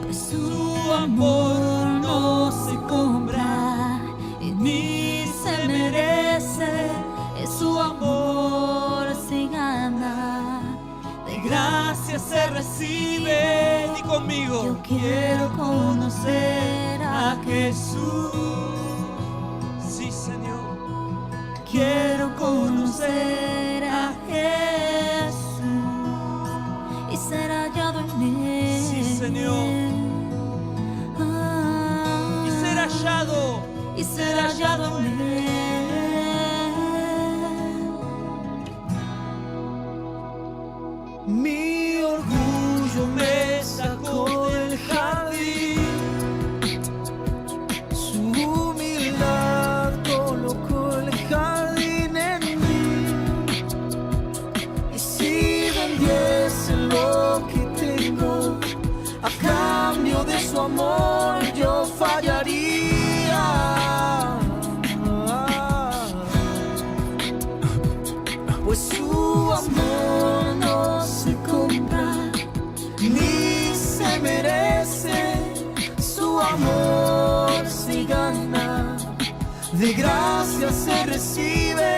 Pues su amor no se compra y ni se merece, es su amor se gana. De gracia se recibe. di conmigo. Yo quiero conocer a Jesús. Sí, Señor. Quiero conocer a Jesús y ser hallado en Él. Sí, Señor. Ah, Y ser hallado. y ser hallado en Él. Mi orgullo me sacó del jardín, su humildad colocó el jardín en mí. Y si vendiese lo que tengo a cambio de su amor, yo fallaría. Pues su amor no se compra ni se merece, su amor se gana, de gracia se recibe.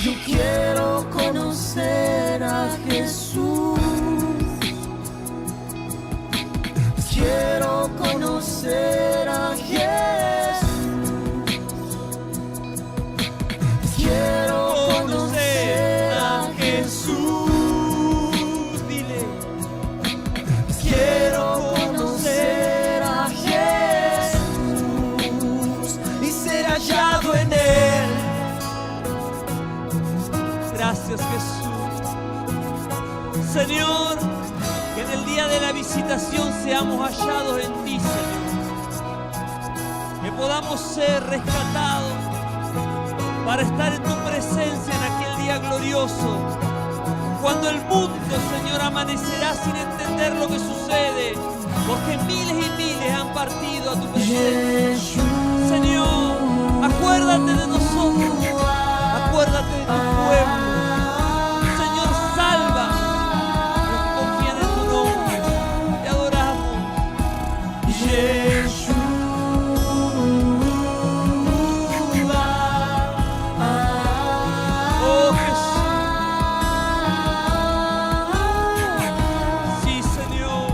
Yo quiero conocer a Jesús, quiero conocer a Jesús, quiero conocer a Jesús, Dile. quiero conocer a Jesús y ser hallado en Él. Gracias, Jesús. Señor, que en el día de la visitación seamos hallados en ti, Señor. Que podamos ser rescatados para estar en tu presencia en aquel día glorioso. Cuando el mundo, Señor, amanecerá sin entender lo que sucede, porque miles y miles han partido a tu presencia. Señor, acuérdate de nosotros, acuérdate de tu pueblo. Señor, salva a los que confían en tu nombre. Te adoramos. Oh, Jesús. Sí, Señor.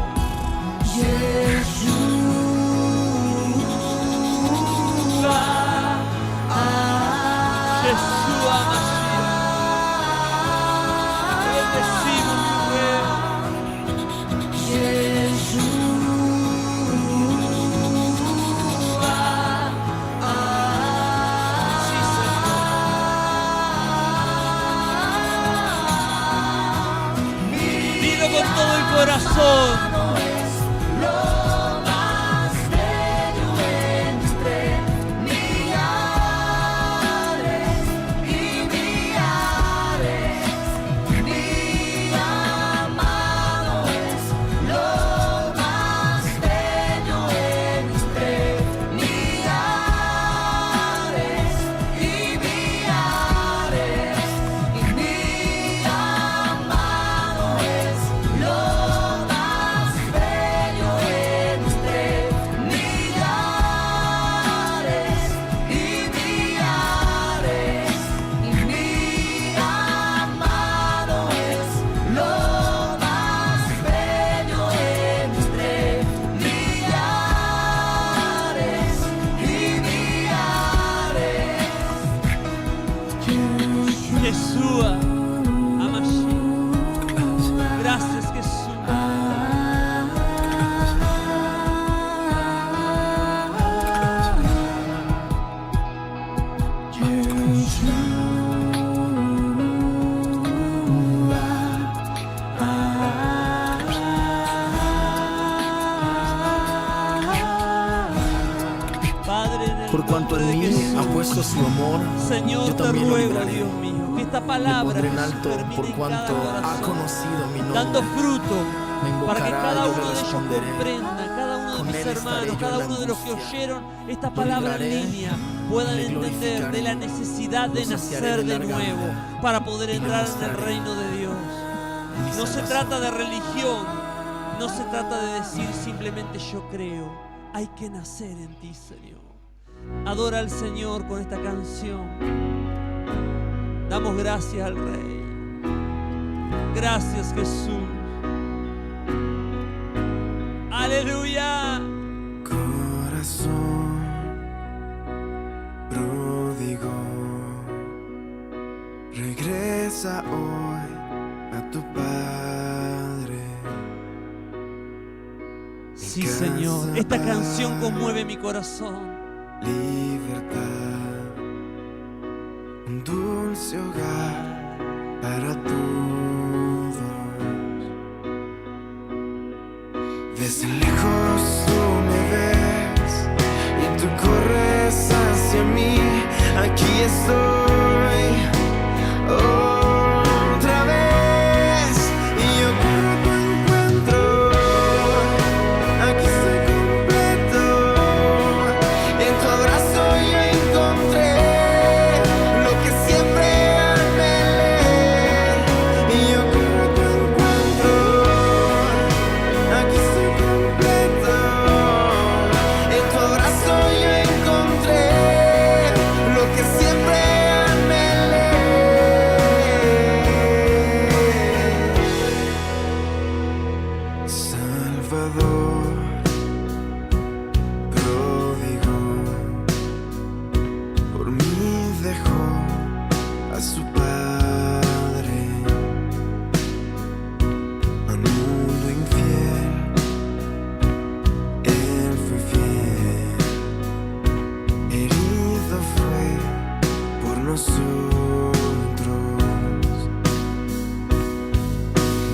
por cuanto en mí ha puesto su amor. Señor, Yo te también lo ruego, libraré. Dios mío, que esta Le palabra pondré en Jesús, alto termine por en cuanto cada ha corazón, conocido mi nombre. dando fruto, Me para que invocará, cada yo uno le de ellos responderé. comprenda, cada uno de Con mis él estaré hermanos, yo cada en la uno de los que angustia. oyeron esta Lo palabra en libraré, línea puedan le entender glorificaré. de la necesidad de Lo saciaré nacer de larga nuevo vida. para poder Y le entrar en el mostraré reino de Dios. mi No se salvación. trata de religión, no se trata de decir simplemente yo creo. Hay que nacer en ti, Señor. Adora al Señor con esta canción. Damos gracias al Rey. Gracias, Jesús. Aleluya. Corazón pródigo, regresa hoy a tu Padre. Sí, Señor. Esta canción conmueve mi corazón. Libertad, un dulce hogar para todos. Desde lejos tú me ves y tú corres hacia mí. Aquí estoy otra vez y yo corro a tu encuentro. Aquí estoy completo. En tu abrazo yo encontré lo que siempre anhelé. Y yo corro a tu encuentro. Aquí estoy completo. En tu abrazo yo encontré lo que siempre anhelé. Salvador pródigo, por mí dejó a su padre. Al mundo infiel, él fue fiel. Herido fue por nosotros.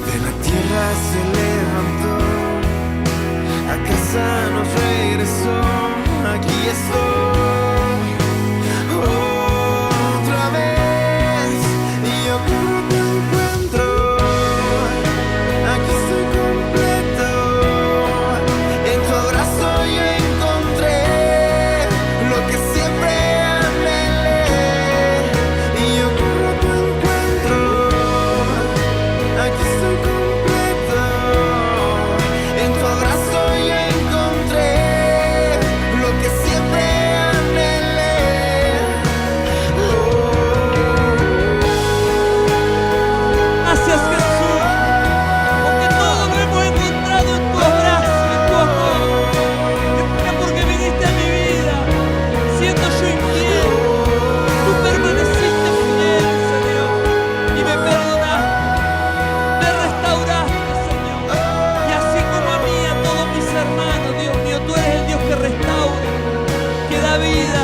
De la tierra se levantó, a casa nos regresó. Aquí estoy otra vez y yo corro a tu encuentro. Aquí estoy completo. En tu abrazo yo encontré lo que siempre anhelé. Y yo corro a tu encuentro. Aquí estoy completo. En tu abrazo yo encontré lo que siempre anhelé. Gracias, Jesús. Porque todo lo hemos encontrado en tu abrazo, en tu amor. Gracias porque viniste a mi vida, siendo yo infiel. Tú permaneciste fiel, Señor, y me perdonaste, me restauraste, Señor. Y así como a mí, a todos mis hermanos, Dios mío, tú eres el Dios que restaura, que da vida.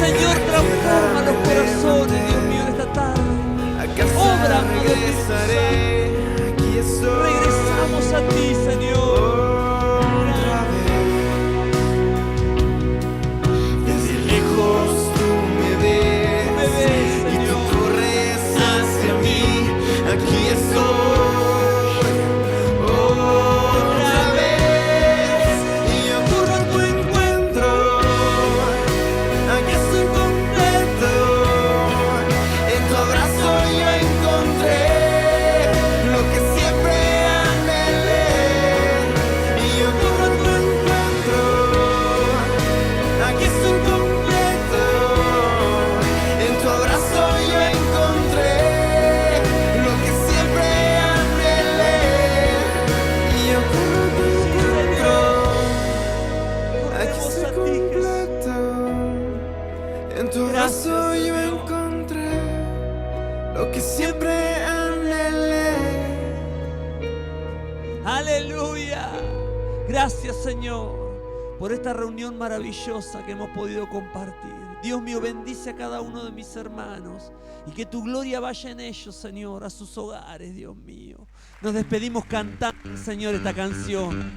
Señor, transforma los corazones, Dios mío, en esta tarde. A casa Obra, Padre regresaré. Aquí estoy. Regresamos a ti, Señor. Otra vez. Desde lejos tú me ves, Me ves, y tú Señor. corres hacia mí. Aquí estoy otra vez y yo corro a tu encuentro. Aquí estoy completo. En tu abrazo yo encontré lo que siempre anhelé. Y yo corro a tu encuentro. Aquí estoy completo. En tu abrazo yo encontré lo que siempre anhelé. Y yo corro a tu encuentro. Aquí Corremos estoy a ti, Jesús. completo. En tu Gracias, abrazo yo Señor. encontré lo que siempre anhelé. Aleluya. Gracias, Señor, por esta reunión maravillosa que hemos podido compartir. Dios mío, bendice a cada uno de mis hermanos y que tu gloria vaya en ellos, Señor, a sus hogares, Dios mío. Nos despedimos cantando, Señor, esta canción.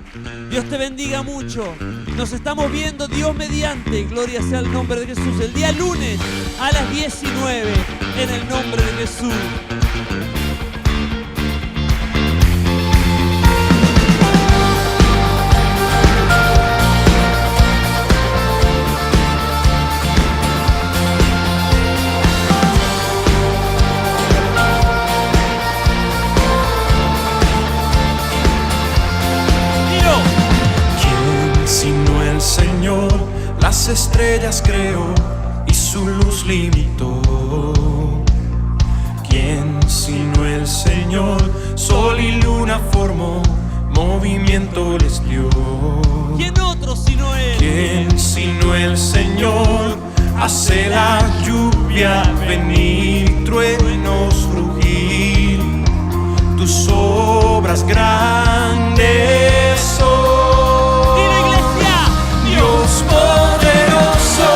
Dios te bendiga mucho. Nos estamos viendo, Dios mediante. Gloria sea el nombre de Jesús. El día lunes a las 19, en el nombre de Jesús. Señor, las estrellas creó y su luz limitó. ¿Quién sino el Señor? Sol y luna formó, movimiento les dio. ¿Quién otro sino Él? ¿Quién sino el Señor? Hace la lluvia venir, truenos rugir, tus obras grandes son. Dios poderoso,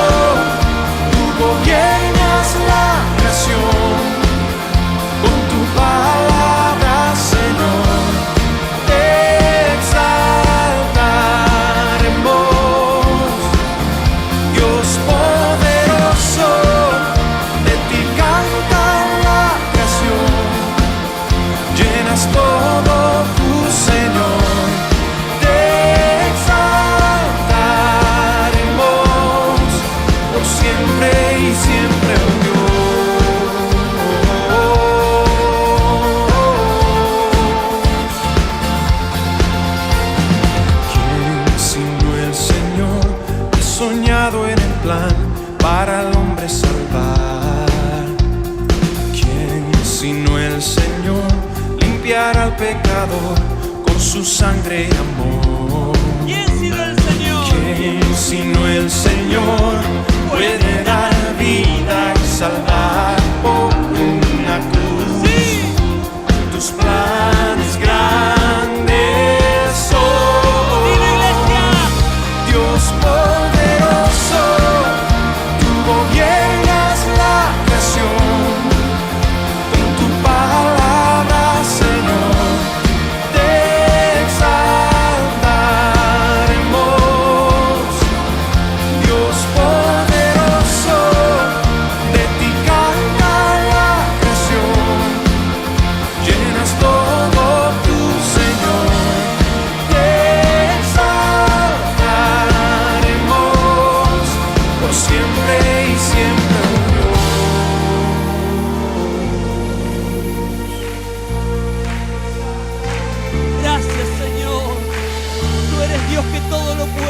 tú gobiernas la creación, con tu palabra, Señor, te exaltaremos. Dios poderoso, de ti canta la creación, llenas todo tu Señor. Y siempre, oh Dios. ¿Quién sino el Señor? He soñado en el plan para el hombre salvar. ¿Quién sino el Señor? Limpiar al pecador con su sangre y amor. ¿Quién sino el Señor? ¿Quién sino el Señor? Puede dar vida y salvar por una cruz. Sí. Tus planes grandes son. ¡Dile, iglesia! Dios poderoso, tú gobiernas la creación. En tu palabra, Señor, te exaltaremos. Dios poderoso, de ti canta la creación, llenas todo tu Señor, te exaltaremos por siempre y siempre, oh Dios. Gracias, Señor. Tú eres Dios que todo lo puede.